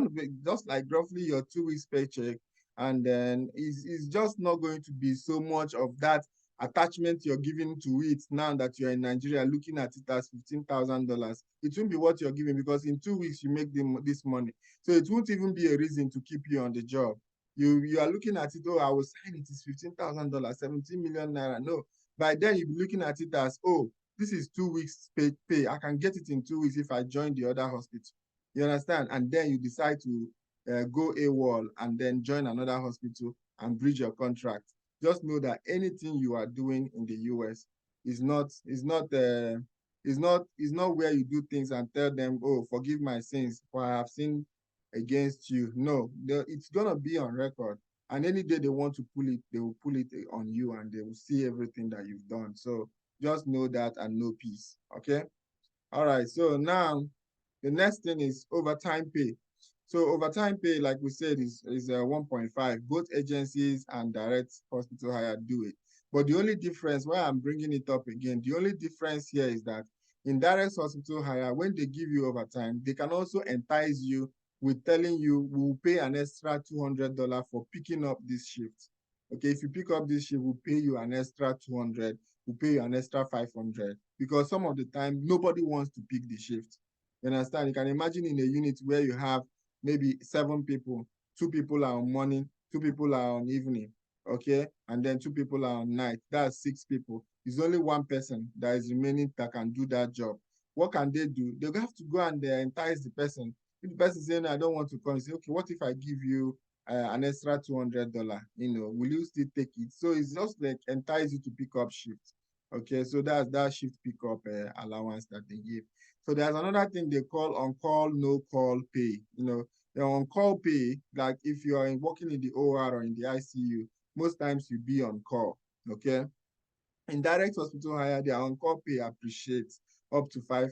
just like roughly your 2 weeks paycheck. And then it's just not going to be so much of that attachment you're giving to it now that you're in Nigeria looking at it as $15,000. It won't be what you're giving because in 2 weeks you make this money. So it won't even be a reason to keep you on the job. You are looking at it, oh, I will sign it is $15,000, 17 million naira. No, by then you'll be looking at it as, oh, this is 2 weeks pay. I can get it in 2 weeks if I join the other hospital. You understand? And then you decide to go AWOL and then join another hospital and bridge your contract. Just know that anything you are doing in the US is not where you do things and tell them, oh, forgive my sins, for I have sinned against you. No, it's gonna be on record. And any day they want to pull it, they will pull it on you and they will see everything that you've done. So just know that and know peace. Okay. All right. So now the next thing is overtime pay. So overtime pay, like we said, is 1.5. Both agencies and direct hospital hire do it. But the only difference, why I'm bringing it up again, the only difference here is that in direct hospital hire, when they give you overtime, they can also entice you with telling you, we'll pay an extra $200 for picking up this shift. Okay, if you pick up this shift, we'll pay you an extra 200, we'll pay you an extra 500, because some of the time, nobody wants to pick the shift. You understand? You can imagine in a unit where you have maybe 7 people, 2 people are on morning, 2 people are on evening, okay? And then 2 people are on night. That's 6 people. There's only 1 person that is remaining that can do that job. What can they do? They have to go and entice the person. If the person is saying, I don't want to come, you say, okay, what if I give you an extra $200? Will you still take it? So it's just like entice you to pick up shifts. Okay, so that's that shift pickup allowance that they give. So there's another thing they call on-call, no-call pay. The on-call pay, like if you are working in the OR or in the ICU, most times you be on call, okay? In direct hospital hire, their on-call pay appreciates up to $5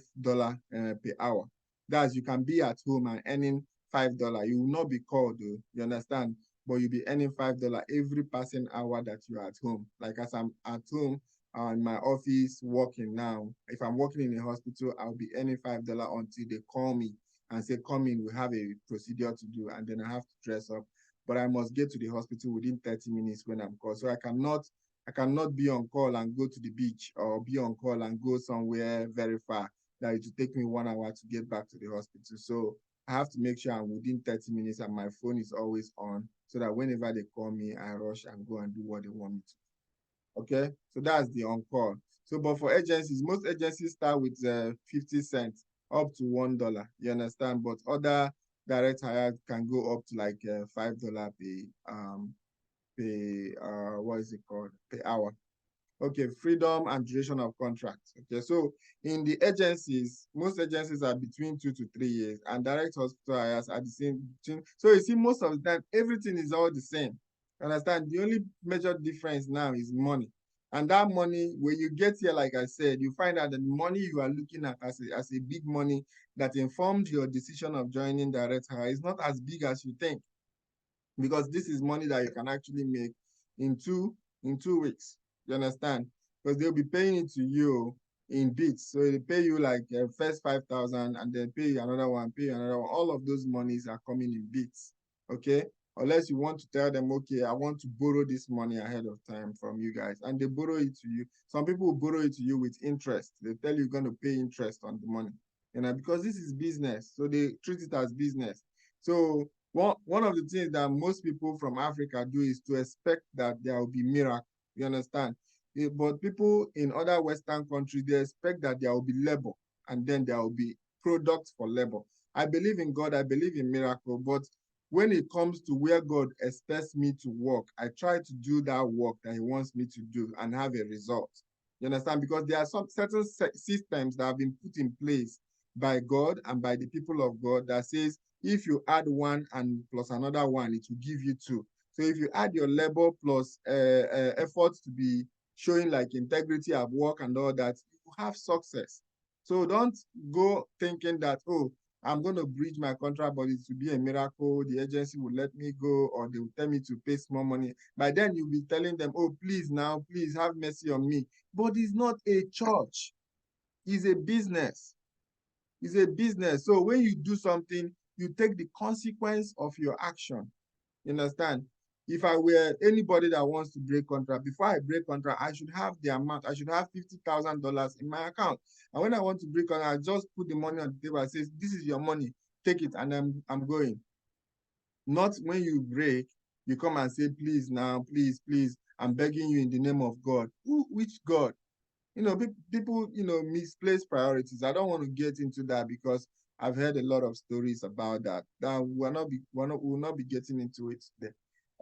per hour. That's, you can be at home and earning $5. You will not be called, though, you understand? But you'll be earning $5 every passing hour that you're at home. Like as I'm at home in my office working now, if I'm working in a hospital, I'll be earning $5 until they call me and say, come in, we have a procedure to do, and then I have to dress up. But I must get to the hospital within 30 minutes when I'm called. So I cannot be on call and go to the beach, or be on call and go somewhere very far that it will take me 1 hour to get back to the hospital. So I have to make sure I'm within 30 minutes and my phone is always on, so that whenever they call me, I rush and go and do what they want me to. Okay, so that's the on-call. So, but for agencies, most agencies start with 50 cents up to $1. You understand? But other direct hire can go up to like $5 what is it called? Per hour. Okay, freedom and duration of contracts. Okay, so in the agencies, most agencies are between 2 to 3 years, and direct hospital hires are the same. So you see, most of the time, everything is all the same. Understand? The only major difference now is money. And that money, when you get here, like I said, you find out that the money you are looking at as a big money that informed your decision of joining direct hire is not as big as you think, because this is money that you can actually make in two weeks. You understand? Because they'll be paying it to you in bits. So they pay you like first 5,000 and then pay you another one, pay you another one. All of those monies are coming in bits. Okay? Unless you want to tell them, okay, I want to borrow this money ahead of time from you guys, and they borrow it to you. Some people will borrow it to you with interest. They tell you you're going to pay interest on the money, because this is business. So they treat it as business. So one of the things that most people from Africa do is to expect that there will be miracle. You understand? But people in other Western countries, they expect that there will be labor and then there will be products for labor. I believe in God, I believe in miracle, but when it comes to where God expects me to work, I try to do that work that He wants me to do and have a result. You understand? Because there are some certain systems that have been put in place by God and by the people of God that says if you add one and plus another one, it will give you two. So if you add your labor plus effort to be showing like integrity at work and all that, you have success. So don't go thinking that, oh, I'm going to breach my contract, but it will be a miracle. The agency will let me go, or they will tell me to pay small money. By then, you'll be telling them, oh, please now, please have mercy on me. But it's not a church. It's a business. It's a business. So when you do something, you take the consequence of your action. You understand? If I were anybody that wants to break contract, before I break contract, I should have the amount. I should have $50,000 in my account. And when I want to break contract, I just put the money on the table and say, this is your money. Take it, and I'm going. Not when you break, you come and say, please now, please, please, I'm begging you in the name of God. Which God? People, misplace priorities. I don't want to get into that because I've heard a lot of stories about that. That we'll not be getting into it today.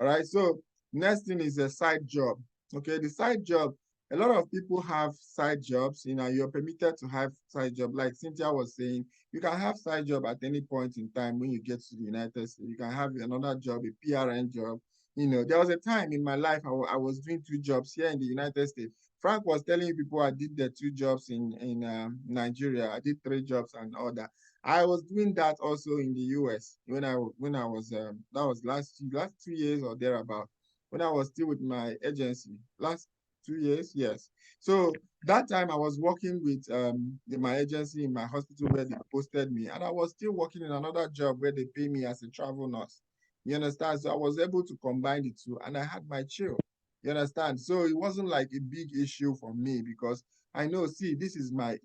All right. So next thing is a side job. Okay. The side job, a lot of people have side jobs. You're permitted to have side job. Like Cynthia was saying, you can have side job at any point in time when you get to the United States. You can have another job, a PRN job. There was a time in my life I was doing two jobs here in the United States. Frank was telling people I did the two jobs in Nigeria. I did three jobs and all that. I was doing that also in the US when I was that was last 2 years or thereabout, when I was still with my agency. Last 2 years, yes. So that time I was working with my agency in my hospital where they posted me, and I was still working in another job where they pay me as a travel nurse. You understand? So I was able to combine the two, and I had my chill. You understand? So it wasn't like a big issue for me because I know, see, this is my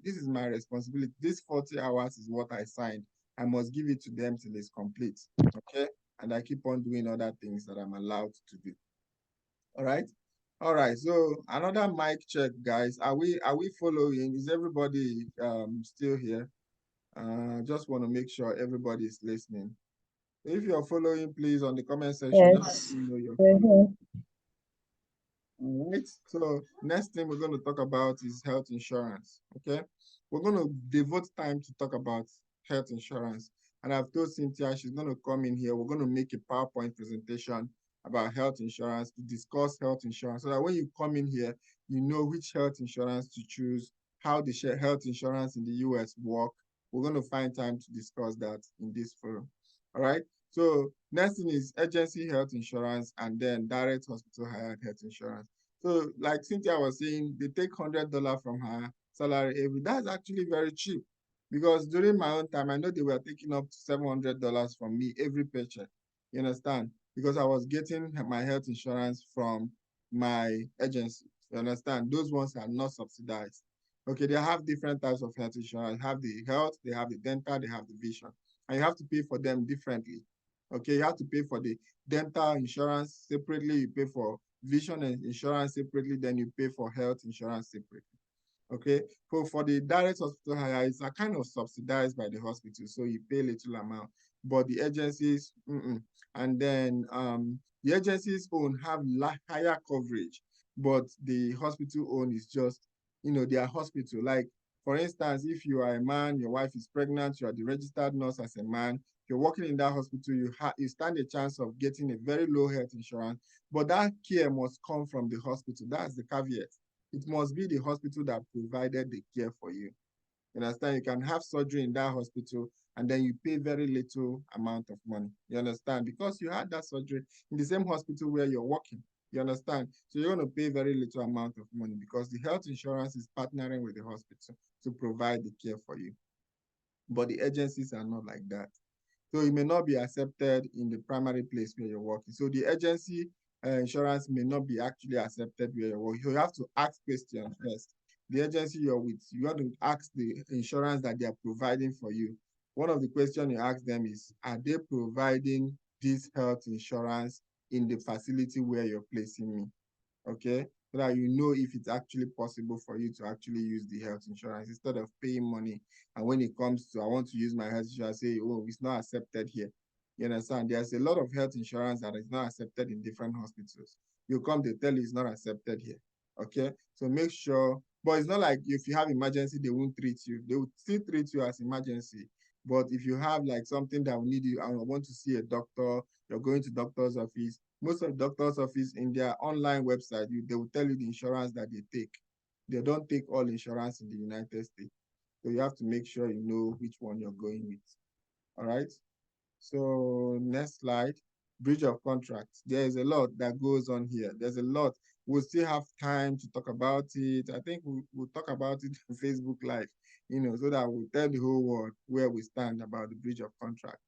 responsibility. This 40 hours is what I signed. I must give it to them till it's complete. Okay? And I keep on doing other things that I'm allowed to do. All right? All right. So another mic check, guys. Are we following? Is everybody still here? Just want to make sure everybody is listening. If you're following, please on the comment section, just let Yes. me know you're We're following. here. All right. So next thing we're going to talk about is health insurance. Okay. We're going to devote time to talk about health insurance. And I've told Cynthia she's going to come in here. We're going to make a PowerPoint presentation about health insurance to discuss health insurance so that when you come in here, you know which health insurance to choose, how the health insurance in the US work. We're going to find time to discuss that in this forum. All right. So next thing is agency health insurance and then direct hospital hired health insurance. So like Cynthia was saying, they take $100 from her salary every. That's actually very cheap because during my own time, I know they were taking up to $700 from me every paycheck. You understand? Because I was getting my health insurance from my agency. You understand? Those ones are not subsidized. Okay, they have different types of health insurance. They have the health, they have the dental, they have the vision. And you have to pay for them differently. Okay, you have to pay for the dental insurance separately, you pay for vision and insurance separately, then you pay for health insurance separately. Okay, for the direct hospital hire, it's a kind of subsidized by the hospital, so you pay little amount, but the agencies, and then the agencies own have higher coverage, but the hospital own is just, their hospital. Like for instance, if you are a man, your wife is pregnant, you are the registered nurse as a man, you're working in that hospital, you stand a chance of getting a very low health insurance, but that care must come from the hospital. That's the caveat. It must be the hospital that provided the care for you. You understand? You can have surgery in that hospital and then you pay very little amount of money. You understand? Because you had that surgery in the same hospital where you're working. You understand? So you're going to pay very little amount of money because the health insurance is partnering with the hospital to provide the care for you. But the agencies are not like that. So it may not be accepted in the primary place where you're working. So the agency insurance may not be actually accepted where you're working. You have to ask questions first. The agency you're with, you have to ask the insurance that they are providing for you. One of the questions you ask them is, are they providing this health insurance in the facility where you're placing me? Okay. so that you know if it's actually possible for you to actually use the health insurance instead of paying money. And when it comes to, I want to use my health insurance, say, oh, it's not accepted here. You understand? There's a lot of health insurance that is not accepted in different hospitals. You come, they tell you it's not accepted here. Okay? So make sure, but it's not like if you have emergency, they won't treat you. They will still treat you as emergency. But if you have like something that will need you, I want to see a doctor, you're going to doctor's office. Most of doctor's office in their online website, they will tell you the insurance that they take. They don't take all insurance in the United States. So you have to make sure you know which one you're going with. All right. So next slide, breach of contract. There is a lot that goes on here. There's a lot. We'll still have time to talk about it. I think we'll talk about it on Facebook Live, so that we'll tell the whole world where we stand about the breach of contract.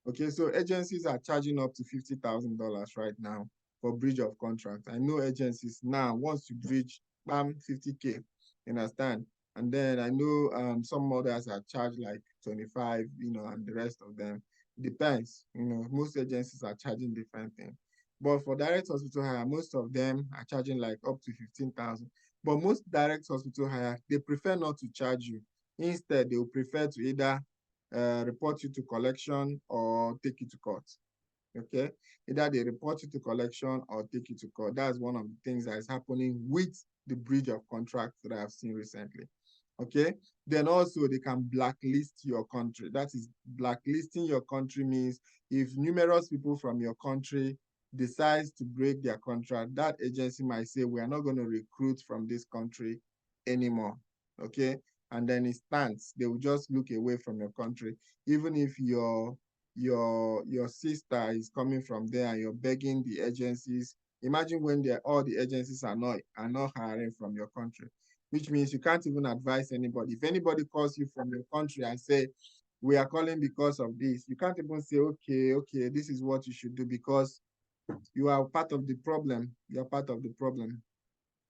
Okay, so agencies are charging up to $50,000 right now for breach of contract. I know agencies now, once you breach, bam, 50K, you understand? And then I know some others are charged like 25, and the rest of them. Depends, most agencies are charging different things. But for direct hospital hire, most of them are charging like up to 15,000. But most direct hospital hire, they prefer not to charge you. Instead, they will prefer to either report you to collection or take you to court. Okay, either they report you to collection or take you to court. That's one of the things that is happening with the breach of contract that I have seen recently. Okay, then also they can blacklist your country. That is, blacklisting your country means if numerous people from your country decides to break their contract, that agency might say, we are not going to recruit from this country anymore. Okay, and then it stands. They will just look away from your country, even if your sister is coming from there and you're begging the agencies. Imagine when all the agencies are not hiring from your country, which means you can't even advise anybody. If anybody calls you from your country and say, we are calling because of this, you can't even say, okay, this is what you should do, because you are part of the problem. You are part of the problem.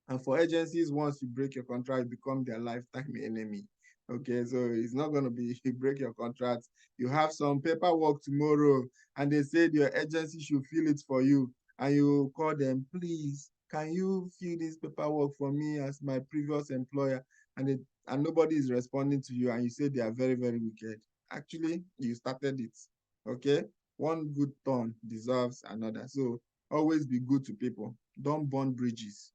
And for agencies, once you break your contract, you become their lifetime enemy. Okay, so it's not going to be you break your contract. You have some paperwork tomorrow, and they said your agency should fill it for you. And you call them, please, can you fill this paperwork for me as my previous employer? And nobody is responding to you, and you say they are very, very wicked. Actually, you started it. Okay, one good turn deserves another. So always be good to people. Don't burn bridges.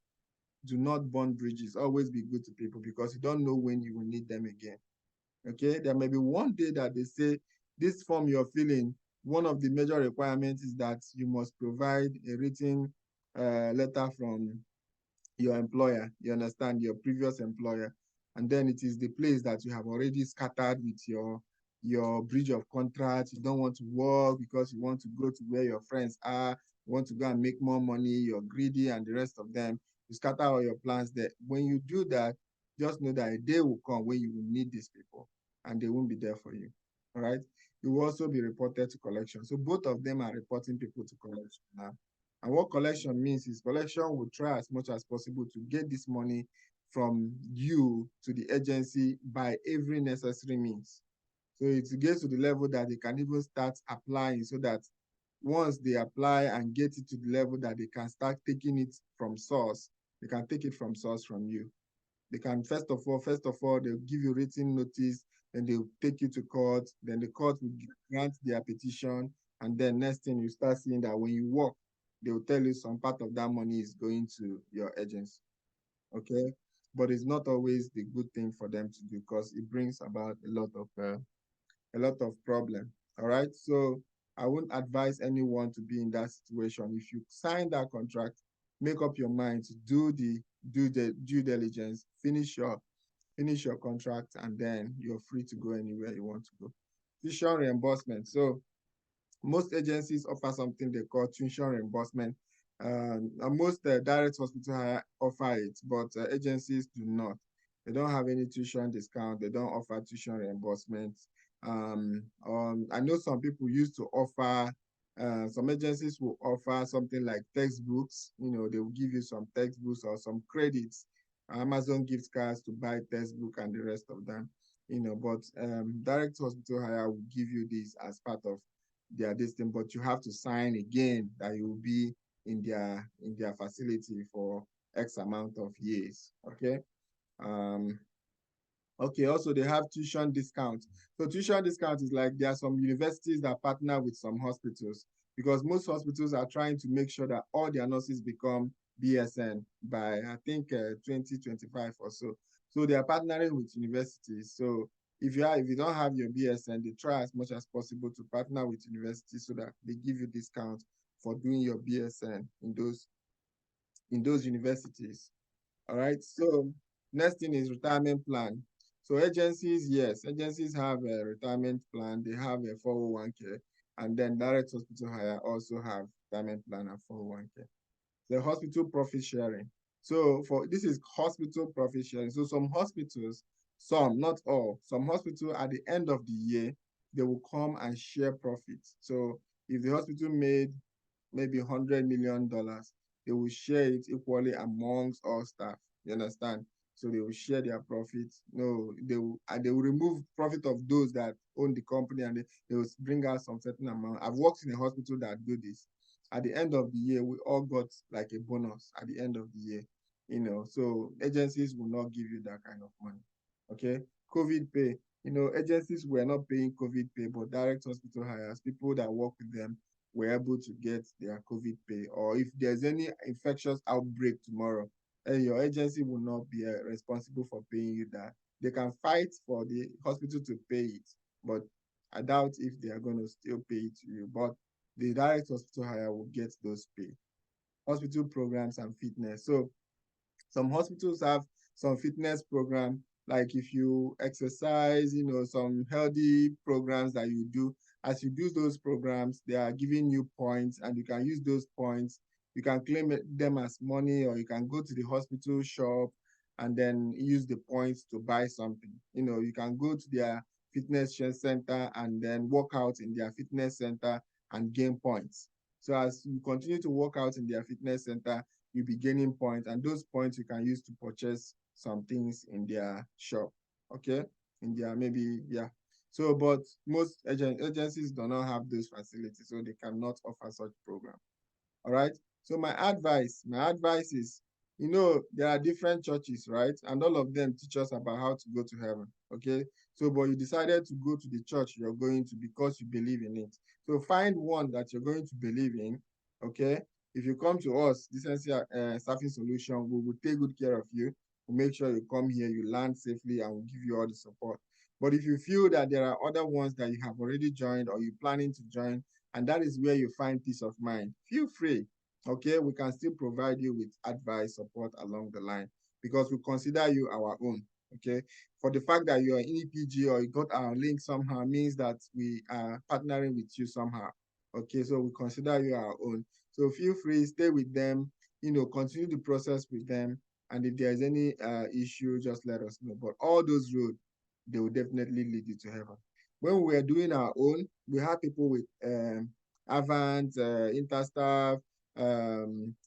Do not burn bridges. Always be good to people, because you don't know when you will need them again. Okay, there may be one day that they say, this form you're filling, one of the major requirements is that you must provide a written letter from your employer, you understand, your previous employer. And then it is the place that you have already scattered with your breach of contract. You don't want to work because you want to go to where your friends are, you want to go and make more money, you're greedy and the rest of them. You scatter all your plans there. When you do that, just know that a day will come when you will need these people and they won't be there for you. All right. You will also be reported to collection. So both of them are reporting people to collection now. And what collection means is collection will try as much as possible to get this money from you to the agency by every necessary means. So it gets to the level that they can even start applying, so that once they apply and get it to the level that they can start taking it from source, they can take it from source from you. They can, first of all, they'll give you written notice, then they'll take you to court, then the court will grant their petition, and then next thing you start seeing that when you work, they will tell you some part of that money is going to your agency. Okay, but it's not always the good thing for them to do, because it brings about a lot of problem. All right, so I wouldn't advise anyone to be in that situation. If you sign that contract, make up your mind to do the due diligence, finish your contract, and then you're free to go anywhere you want to go. Tuition reimbursement. So most agencies offer something they call tuition reimbursement. And most direct hospital offer it, but agencies do not. They don't have any tuition discount. They don't offer tuition reimbursement. I know some people used to offer, some agencies will offer something like textbooks. They will give you some textbooks or some credits, Amazon gift cards to buy textbook and the rest of them. But direct hospital hire will give you this as part of their distance, but you have to sign again that you will be in their facility for X amount of years. Okay. Okay, also they have tuition discount. So tuition discount is like there are some universities that partner with some hospitals because most hospitals are trying to make sure that all their nurses become BSN by I think 2025 or so. So they are partnering with universities. So if you don't have your BSN, they try as much as possible to partner with universities so that they give you discount for doing your BSN in those universities. All right. So next thing is retirement plan. So agencies, yes, agencies have a retirement plan. They have a 401k, and then direct hospital hire also have retirement plan and 401k. The hospital profit sharing. So for this is hospital profit sharing. So some hospitals, some, not all, some hospitals at the end of the year, they will come and share profits. So if the hospital made maybe $100 million, they will share it equally amongst all staff. You understand? So they will share their profits. No, they will remove profit of those that own the company, and they will bring out some certain amount. I've worked in a hospital that do this. At the end of the year, we all got like a bonus at the end of the year. So agencies will not give you that kind of money. Okay. COVID pay. Agencies were not paying COVID pay, but direct hospital hires, people that work with them were able to get their COVID pay. Or if there's any infectious outbreak tomorrow, your agency will not be responsible for paying you that. They can fight for the hospital to pay it, but I doubt if they are going to still pay it to you. But the direct hospital hire will get those pay. Hospital programs and fitness. So some hospitals have some fitness program, like if you exercise, some healthy programs that you do. As you do those programs, they are giving you points, and you can use those points. You can claim them as money, or you can go to the hospital shop and then use the points to buy something. You can go to their fitness center and then work out in their fitness center and gain points. So as you continue to work out in their fitness center, you'll be gaining points, and those points you can use to purchase some things in their shop. Okay. In their maybe, yeah. So, but most agencies do not have those facilities, so they cannot offer such program. All right. So my advice is, there are different churches, right? And all of them teach us about how to go to heaven. Okay. So, but you decided to go to the church you're going to because you believe in it. So find one that you're going to believe in. Okay. If you come to us, Decency Staffing Solution, we will take good care of you. We'll make sure you come here, you land safely, and we'll give you all the support. But if you feel that there are other ones that you have already joined or you're planning to join, and that is where you find peace of mind, feel free. Okay, we can still provide you with advice, support along the line, because we consider you our own. Okay, for the fact that you're an EPG or you got our link somehow means that we are partnering with you somehow. Okay, so we consider you our own. So feel free, stay with them, continue the process with them. And if there's any issue, just let us know. But all those roads, they will definitely lead you to heaven. When we were doing our own, we had people with Avant, Interstaff,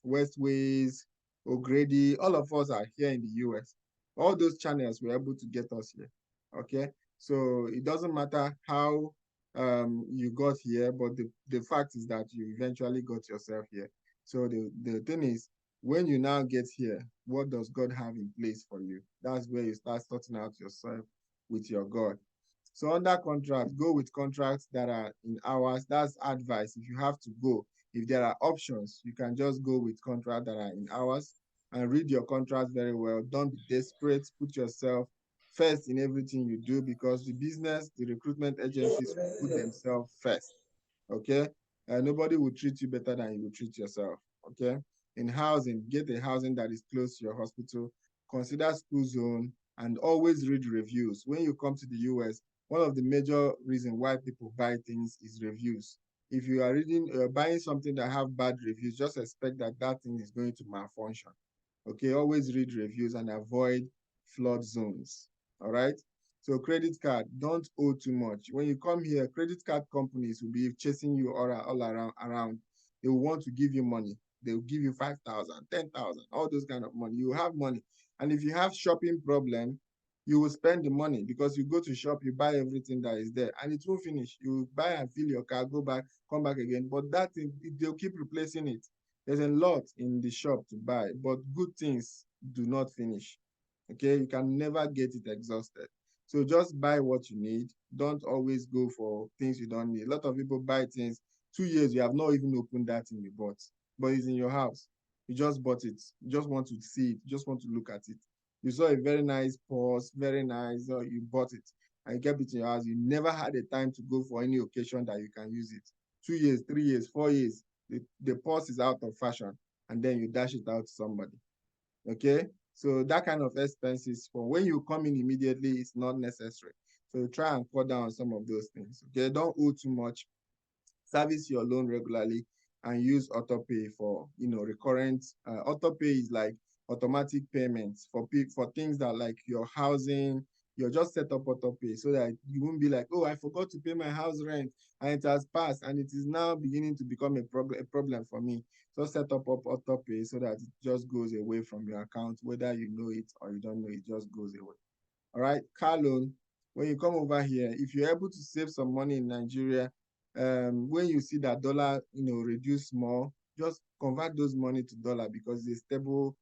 Westways, O'Grady. All of us are here in the US. All those channels were able to get us here. Okay, so it doesn't matter how you got here, but the fact is that you eventually got yourself here. So the thing is, when you now get here, what does God have in place for you? That's where you start sorting out yourself with your God. So under contract, go with contracts that are in hours. That's advice. If you have to go, if there are options, you can just go with contracts that are in hours, and read your contract very well. Don't be desperate. Put yourself first in everything you do, because the recruitment agencies will put themselves first. Okay. Nobody will treat you better than you will treat yourself. Okay. In housing, get a housing that is close to your hospital. Consider school zone, and always read reviews. When you come to the US, one of the major reasons why people buy things is reviews. If you are buying something that have bad reviews, just expect that that thing is going to malfunction. Okay, always read reviews and avoid flood zones. All right. So credit card, don't owe too much. When you come here, credit card companies will be chasing you all around. They will want to give you money. They will give you 5,000, 10,000, all those kind of money. You have money. And if you have shopping problem, you will spend the money, because you go to shop, you buy everything that is there, and it won't finish. You buy and fill your car, go back, come back again. But that thing, they'll keep replacing it. There's a lot in the shop to buy, but good things do not finish. Okay, you can never get it exhausted. So just buy what you need. Don't always go for things you don't need. A lot of people buy things 2 years, you have not even opened that thing you bought, but it's in your house. You just bought it. You just want to see it. You just want to look at it. You saw a very nice purse, very nice, or you bought it and you kept it in your house. You never had a time to go for any occasion that you can use it. 2 years, 3 years, 4 years, the purse is out of fashion, and then you dash it out to somebody. Okay, so that kind of expenses for when you come in immediately is not necessary. So try and cut down on some of those things. Okay, don't owe too much. Service your loan regularly and use autopay for recurrent. Autopay is like automatic payments for things that like your housing. You just set up autopay so that you won't be like, oh, I forgot to pay my house rent and it has passed and it is now beginning to become a problem for me. So set up autopay so that it just goes away from your account, whether you know it or you don't know, it just goes away. All right, car loan. When you come over here, if you're able to save some money in Nigeria, when you see that dollar, reduce more, just convert those money to dollar because it's a stable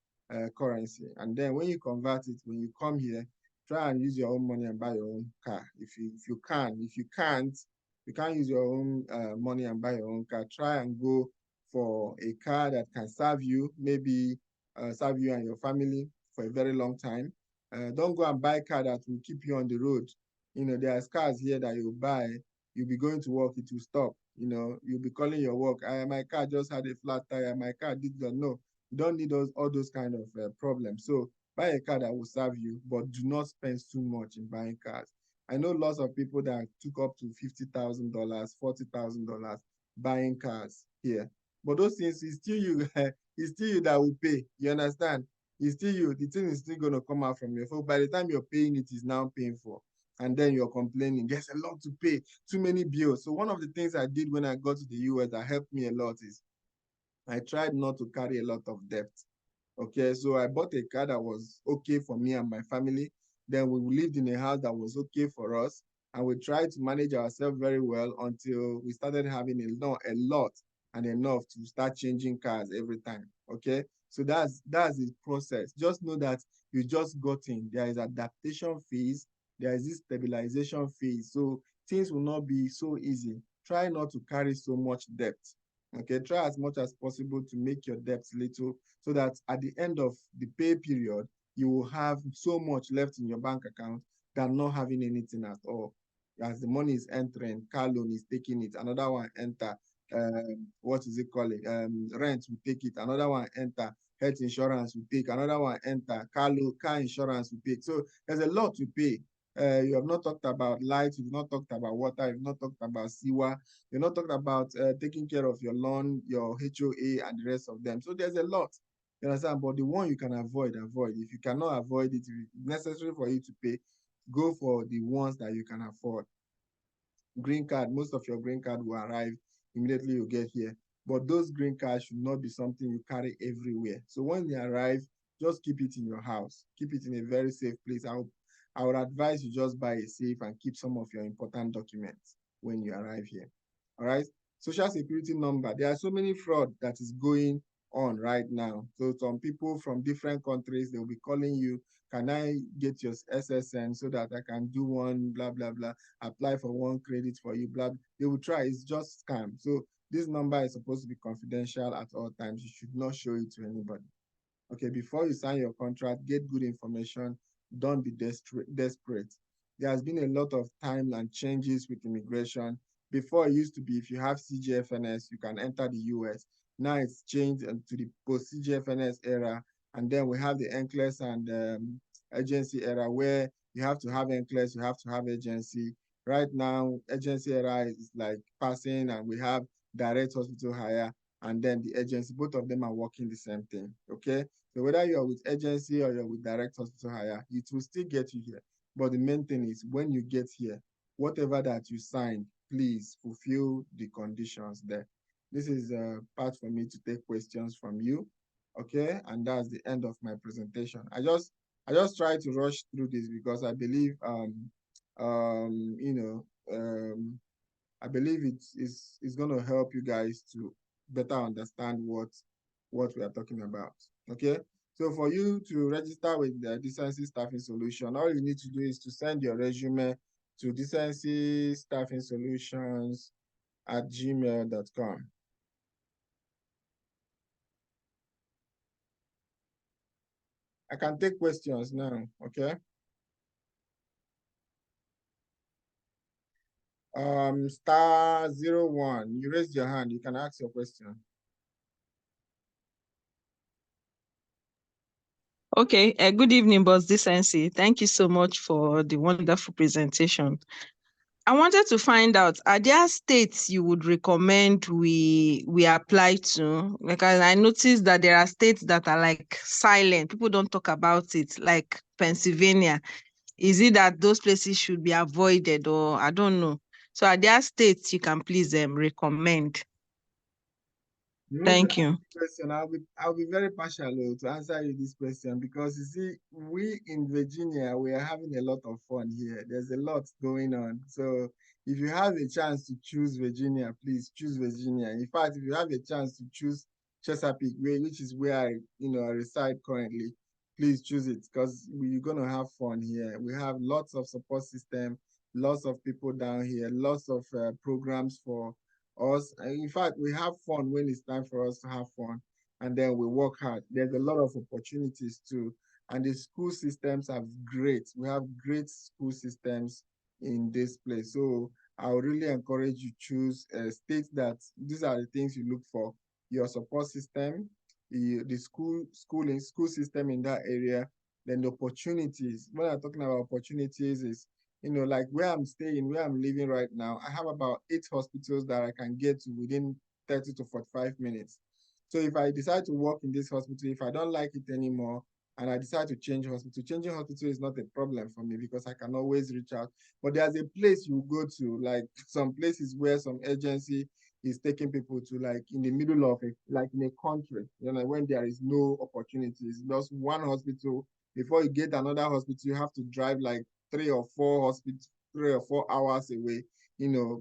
currency. And then when you convert it, when you come here, try and use your own money and buy your own car. If you can, if you can't use your own money and buy your own car, try and go for a car that can serve you, maybe serve you and your family for a very long time. Don't go and buy a car that will keep you on the road. There are cars here that you buy, you'll be going to work, it will stop. You'll be calling your work. My car just had a flat tire. My car did that. No, you don't need all those kind of problems. So buy a car that will serve you, but do not spend too much in buying cars. I know lots of people that took up to $50,000, $40,000 buying cars here. But those things, it's still you, it's still you that will pay. You understand? It's still you. The thing is still going to come out from your phone. By the time you're paying, it is now painful. And then you're complaining. There's a lot to pay, too many bills. So one of the things I did when I got to the US that helped me a lot is I tried not to carry a lot of debt. Okay, so I bought a car that was okay for me and my family. Then we lived in a house that was okay for us. And we tried to manage ourselves very well until we started having a lot and enough to start changing cars every time. Okay, so that's the process. Just know that you just got in. There is adaptation phase. There is this stabilization phase. So things will not be so easy. Try not to carry so much debt. Okay, try as much as possible to make your debts little so that at the end of the pay period, you will have so much left in your bank account than not having anything at all. As the money is entering, car loan is taking it, another one enter, what is it called? Rent will take it, another one enter, health insurance will take, another one enter, car insurance will take. So there's a lot to pay. You have not talked about light, you've not talked about water, you've not talked about sewer, you're not talking about taking care of your lawn, your HOA, and the rest of them. So there's a lot. You understand? But the one you can avoid, avoid. If you cannot avoid it, if it's necessary for you to pay, go for the ones that you can afford. Green card, most of your green card will arrive immediately you get here. But those green cards should not be something you carry everywhere. So when they arrive, just keep it in your house. Keep it in a very safe place. I would advise you just buy a safe and keep some of your important documents when you arrive here. All right. Social security number. There are so many fraud that is going on right now. So some people from different countries, they'll be calling you, can I get your SSN so that I can do one, blah, blah, blah, apply for one credit for you, blah. They will try. It's just scam. So this number is supposed to be confidential at all times. You should not show it to anybody. Okay, before you sign your contract, get good information. Don't be desperate. There has been a lot of time and changes with immigration. Before it used to be, if you have CGFNS, you can enter the US. Now it's changed to the post-CGFNS era. And then we have the NCLEX and agency era where you have to have NCLEX, you have to have agency. Right now, agency era is like passing and we have direct hospital hire and then the agency, both of them are working the same thing, okay? So whether you're with agency or you're with direct hospital hire, it will still get you here. But the main thing is when you get here, whatever that you signed, please fulfill the conditions there. This is a part for me to take questions from you, okay? And that's the end of my presentation. I just try to rush through this because I believe, you know, I believe it's going to help you guys to better understand what what we are talking about. Okay. So for you to register with the Decency Staffing Solution, all you need to do is to send your resume to decencystaffing@gmail.com. I can take questions now, okay? *01, you raised your hand, you can ask your question. Okay, good evening, Boss Decency. Thank you so much for the wonderful presentation. I wanted to find out, are there states you would recommend we apply to? Because I noticed that there are states that are like silent. People don't talk about it, like Pennsylvania. Is it that those places should be avoided, or I don't know? So are there states you can please recommend? Thank you. Question. I'll be very partial to answer you this question, because you see, we in Virginia, we are having a lot of fun here. There's a lot going on. So if you have a chance to choose Virginia, please choose Virginia. In fact, if you have a chance to choose Chesapeake, which is where I reside currently, please choose it, because we're gonna have fun here. We have lots of support system, lots of people down here, lots of programs for us. In fact, we have fun when it's time for us to have fun, and then we work hard. There's a lot of opportunities too, and the school systems are great. We have great school systems in this place. So I would really encourage you choose states that these are the things you look for: your support system, the school system in that area, then the opportunities. When I'm talking about opportunities, is like where I'm staying, where I'm living right now, I have about 8 hospitals that I can get to within 30 to 45 minutes. So if I decide to work in this hospital, if I don't like it anymore, and I decide to change hospital, changing hospital is not a problem for me, because I can always reach out. But there's a place you go to, like some places where some agency is taking people to, like in the middle of it, like in a country, when there is no opportunities, just one hospital. Before you get another hospital, you have to drive like 3 or 4 hours away,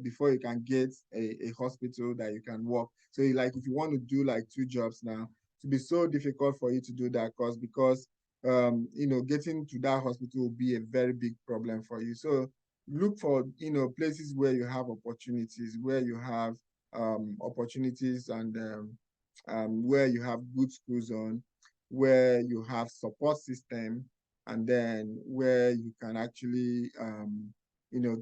before you can get a hospital that you can work. So like if you want to do like 2 jobs now, to be so difficult for you to do that because getting to that hospital will be a very big problem for you. So look for places where you have opportunities, where you have opportunities, and where you have good school zone, where you have support system, and then where you can actually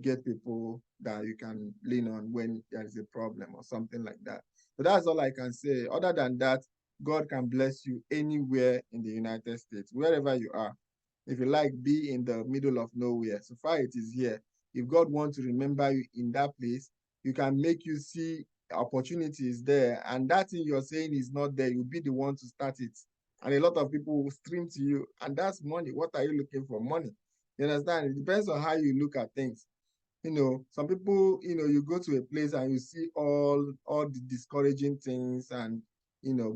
get people that you can lean on when there is a problem or something like that. So that's all I can say. Other than that, God can bless you anywhere in the United States, wherever you are. If you like, be in the middle of nowhere. So far it is here. If God wants to remember you in that place, you can make you see opportunities there. And that thing you're saying is not there. You'll be the one to start it. And a lot of people will stream to you. And that's money. What are you looking for? Money. You understand? It depends on how you look at things. Some people, you go to a place and you see all the discouraging things, and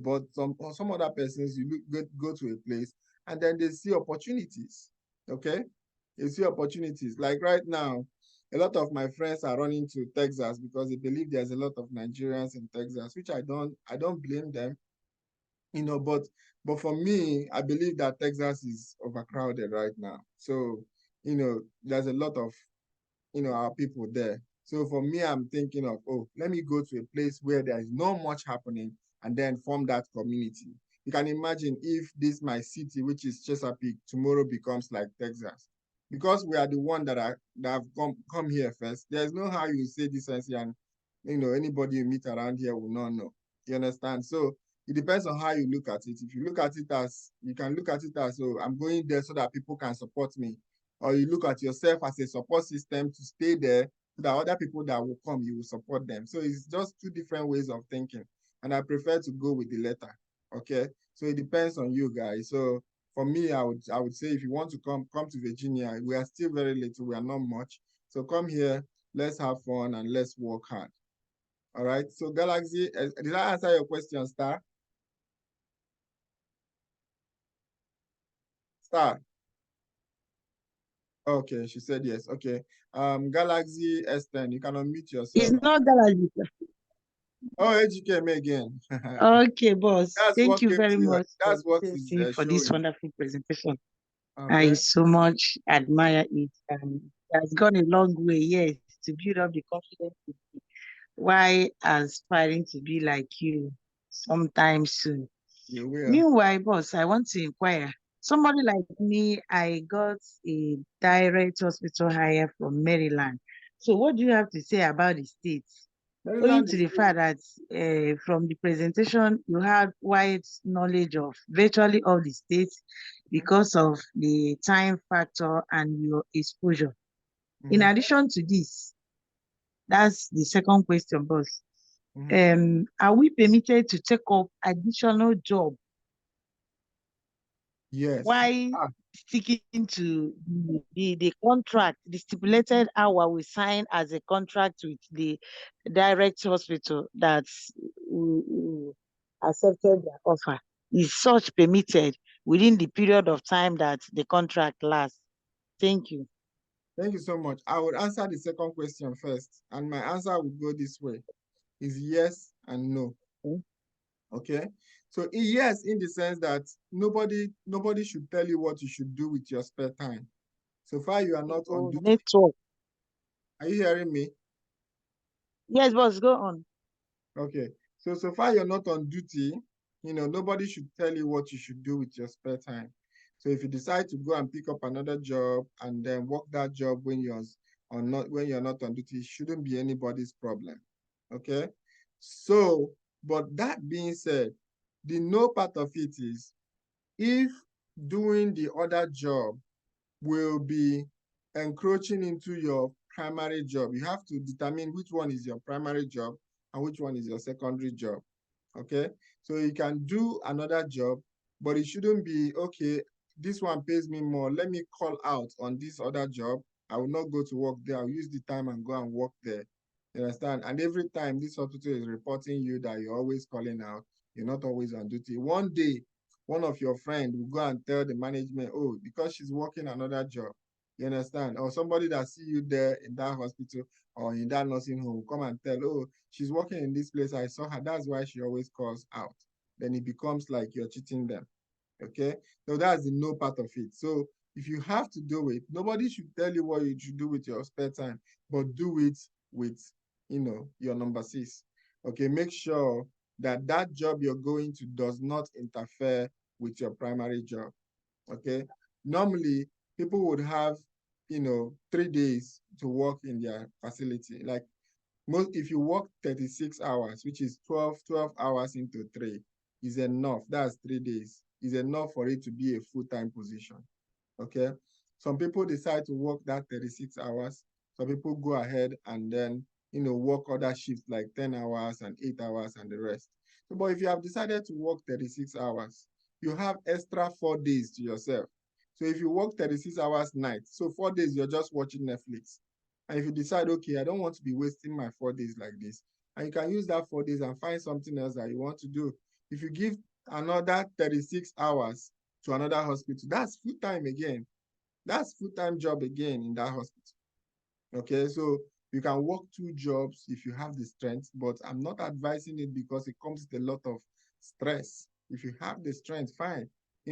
but some other persons, you go to a place and then they see opportunities. Okay, they see opportunities. Like right now, a lot of my friends are running to Texas because they believe there's a lot of Nigerians in Texas, which I don't blame them. But for me, I believe that Texas is overcrowded right now. So there's a lot of our people there. So for me, I'm thinking of, let me go to a place where there is not much happening, and then form that community. You can imagine if this my city, which is Chesapeake, tomorrow becomes like Texas. Because we are the one that have come here first, there's no how you say decency, and anybody you meet around here will not know. You understand? So it depends on how you look at it. If you look at it as, you can look at it as, I'm going there so that people can support me. Or you look at yourself as a support system to stay there, so that other people that will come, you will support them. So it's just 2 different ways of thinking. And I prefer to go with the latter. Okay. So it depends on you guys. So for me, I would say, if you want to come to Virginia, we are still very little, we are not much. So come here, let's have fun and let's work hard. All right. So Galaxy, did I answer your question, Star? Star. Okay, she said yes. Okay. Galaxy S10, you can unmute yourself. It's not Galaxy. Oh, Ejikeme again. Okay, boss. That's Thank what you came very to you. much for That's what the is for this showing. wonderful presentation. I Okay. so much admire it. It has gone a long way, yes, to build up the confidence why aspiring to be like you sometime soon. You will. Meanwhile, boss, I want to inquire. Somebody like me, I got a direct hospital hire from Maryland. So what do you have to say about the states? Owing Maryland to is the good. fact that from the presentation, you had wide knowledge of virtually all the states because of the time factor and your exposure. In Mhm, addition to this, that's the second question, boss. mhm. Are we permitted to take up additional job Yes. while Ah, sticking to the contract, the stipulated hour we sign as a contract with the direct hospital that we accepted their offer? Is such permitted within the period of time that the contract lasts? Thank you. thank you so much. I would answer the second question first, and my answer would go this way: is yes and no. Okay. Okay. So yes, in the sense that nobody should tell you what you should do with your spare time. So far you are not on Oh, duty. network. Are you hearing me? Yes, boss, go on. Okay. So far you're not on duty, nobody should tell you what you should do with your spare time. So if you decide to go and pick up another job and then work that job when you're not on duty, it shouldn't be anybody's problem. Okay. So, but that being said, the no part of it is if doing the other job will be encroaching into your primary job. You have to determine which one is your primary job and which one is your secondary job. Okay. So you can do another job, but it shouldn't be, okay, this one pays me more. Let me call out on this other job. I will not go to work there. I'll use the time and go and work there. You understand? And every time this hospital is reporting you that you're always calling out, you're not always on duty. One day, one of your friend will go and tell the management, oh, because she's working another job. You understand? Or somebody that see you there in that hospital or in that nursing home will come and tell, oh, she's working in this place. I saw her. That's why she always calls out. Then it becomes like you're cheating them. Okay. So that's the no part of it. So if you have to do it, nobody should tell you what you should do with your spare time, but do it with, your number 6. Okay. Make sure that that job you're going to does not interfere with your primary job. Okay. Normally, people would have, 3 days to work in their facility. Like if you work 36 hours, which is 12 hours into 3, is enough. That's 3 days. Is enough for it to be a full-time position. Okay. Some people decide to work that 36 hours. Some people go ahead and then, work other shifts like 10 hours and 8 hours and the rest. So, but if you have decided to work 36 hours, you have extra 4 days to yourself. So if you work 36 hours night, so 4 days you're just watching Netflix. And if you decide, okay, I don't want to be wasting my 4 days like this, and you can use that 4 days and find something else that you want to do. If you give another 36 hours to another hospital, that's full time again. That's full-time job again in that hospital. Okay, so you can work 2 jobs if you have the strength, but I'm not advising it because it comes with a lot of stress. If you have the strength, fine.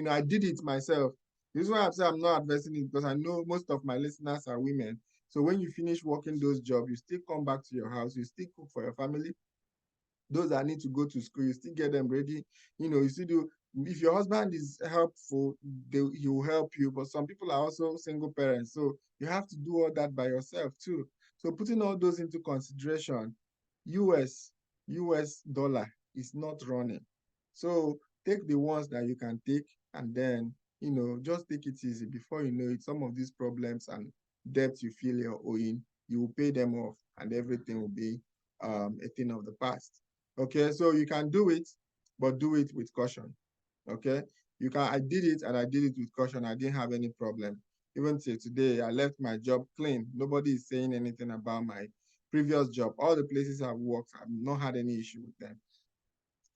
I did it myself. This is why I'm saying I'm not advising it because I know most of my listeners are women. So when you finish working those jobs, you still come back to your house, you still cook for your family, those that need to go to school, you still get them ready. You still do. If your husband is helpful, he will help you. But some people are also single parents, so you have to do all that by yourself too. So putting all those into consideration, US US dollar is not running. So take the ones that you can take, and then just take it easy. Before you know it, some of these problems and debts you feel you're owing, you will pay them off, and everything will be a thing of the past. Okay, so you can do it, but do it with caution. Okay, I did it and I did it with caution. I didn't have any problem. Even till today, I left my job clean. Nobody is saying anything about my previous job. All the places I've worked, I've not had any issue with them.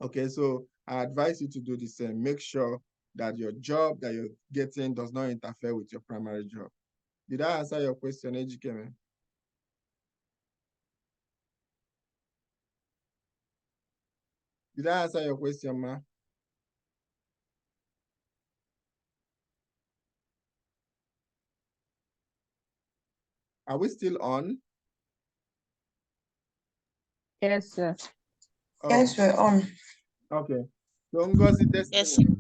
Okay, so I advise you to do the same. Make sure that your job that you're getting does not interfere with your primary job. Did I answer your question, Ejikeme? Did I answer your question, ma? Are we still on? Yes, sir. Oh, Yes, we're on. okay. So Ngozi Yes. Destiny.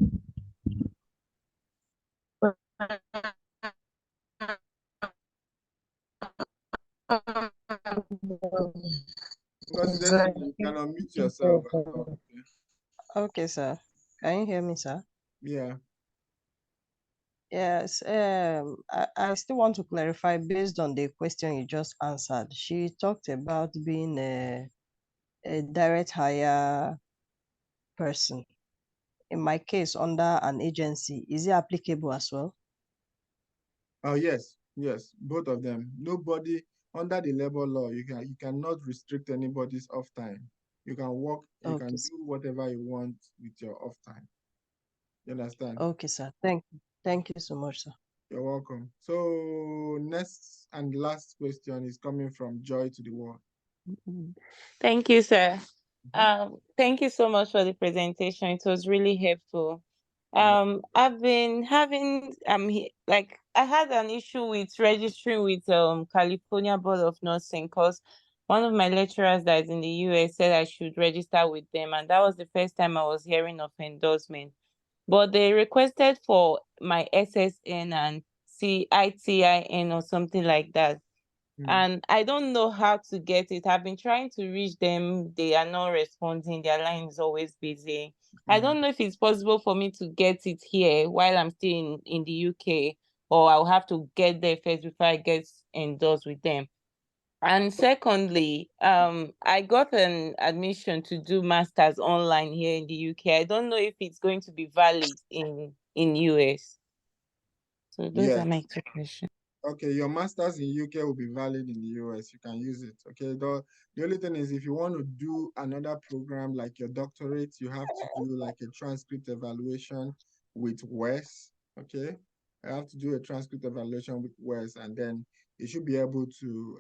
Ngozi Destiny, you can unmute yourself and talk. Okay, sir. Can you hear me, sir? Yeah. Yes. I still want to clarify based on the question you just answered. She talked about being a direct hire person. In my case, under an agency, is it applicable as well? Oh, yes, yes, both of them. Nobody under the labor law, you cannot restrict anybody's off time. You can work, you can Okay, do whatever you want with your off time. You understand? okay, sir. Thank you so much, sir. You're welcome. So next and last question is coming from Joy to the World. Thank you, sir. Mhm. Thank you so much for the presentation. It was really helpful. I've been having like I had an issue with registering with California Board of Nursing because one of my lecturers that is in the US said I should register with them, and that was the first time I was hearing of endorsement. But they requested for my SSN and CITIN or something like that. Mm, And I don't know how to get it. I've been trying to reach them. They are not responding. Their line is always busy. I mm. don't know if it's possible for me to get it here while I'm still in the UK, or I'll have to get there first before I get endorsed with them. And secondly, I got an admission to do masters online here in the UK. I don't know if it's going to be valid in US. So those are my Yes. two questions. Okay, your master's in UK will be valid in the US. You can use it. Okay. The only thing is if you want to do another program like your doctorate, you have to do like a transcript evaluation with WES. Okay. I have to do a transcript evaluation with WES, and then you should be able to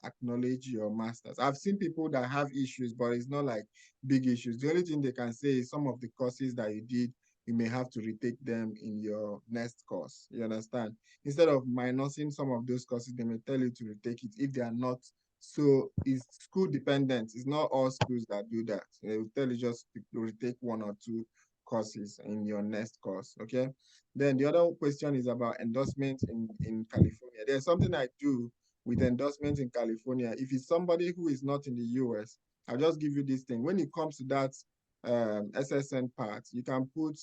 acknowledge your master's. I've seen people that have issues, but it's not like big issues. The only thing they can say is some of the courses that you did, you may have to retake them in your next course. You understand? Instead of minusing some of those courses, they may tell you to retake it if they are not. So it's school dependent. It's not all schools that do that. They will tell you just to retake one or two courses in your next course. Okay. Then the other question is about endorsement in California. There's something I do with endorsement in California. If it's somebody who is not in the US, I'll just give you this thing. When it comes to that SSN part, you can put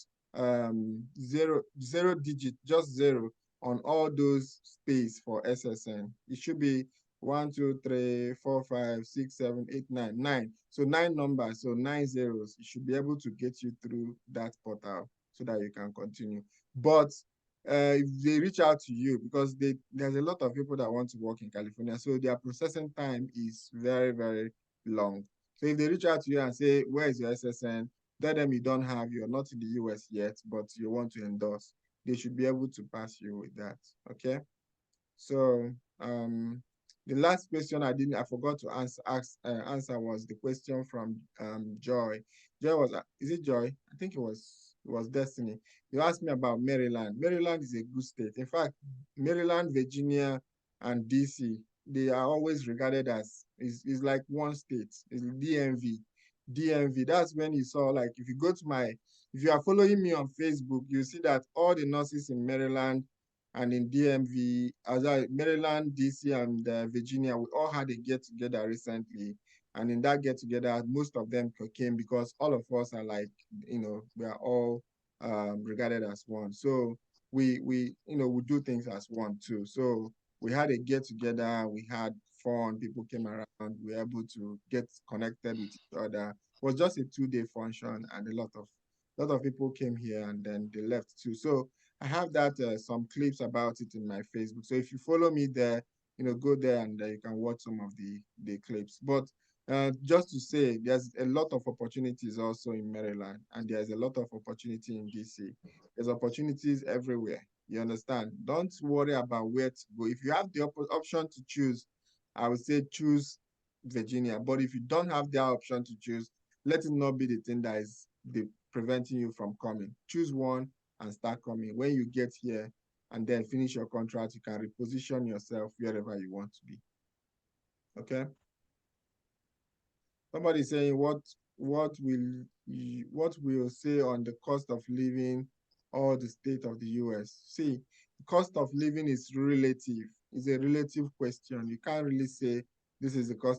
zero digit, just zero on all those space for SSN. It should be 1, 2, 3, 4, 5, 6, 7, 8, 9, 9. So 9 numbers, so 9 zeros. It should be able to get you through that portal so that you can continue. But if they reach out to you, because there's a lot of people that want to work in California, so their processing time is very, very long. So if they reach out to you and say, where is your SSN? Tell them you don't have, you're not in the US yet, but you want to endorse. They should be able to pass you with that. Okay. So the last question I forgot to answer was the question from Joy. Joy was is it Joy? I think it was Destiny. You asked me about Maryland. Maryland is a good state. In fact, Maryland, Virginia, and DC, they are always regarded as is like one state. It's DMV. DMV. That's when you saw, like, if you are following me on Facebook, you see that all the nurses in Maryland and in DMV, Maryland, DC, and Virginia, we all had a get together recently. And in that get together, most of them came because all of us are like, we are all regarded as one. So we do things as one too. So we had a get together, we had fun, people came around, we were able to get connected with each other. It was just a 2-day function, and a lot of people came here and then they left too. So I have that some clips about it in my Facebook. So if you follow me there, go there and you can watch some of the clips. But just to say, there's a lot of opportunities also in Maryland, and there's a lot of opportunity in DC. There's opportunities everywhere. You understand? Don't worry about where to go. If you have the option to choose, I would say choose Virginia. But if you don't have the option to choose, let it not be the thing that is preventing you from coming. Choose one and start coming. When you get here and then finish your contract, you can reposition yourself wherever you want to be. Okay? Somebody saying what will say on the cost of living or the state of the US? See, the cost of living is relative. It's a relative question. You can't really say this is the cost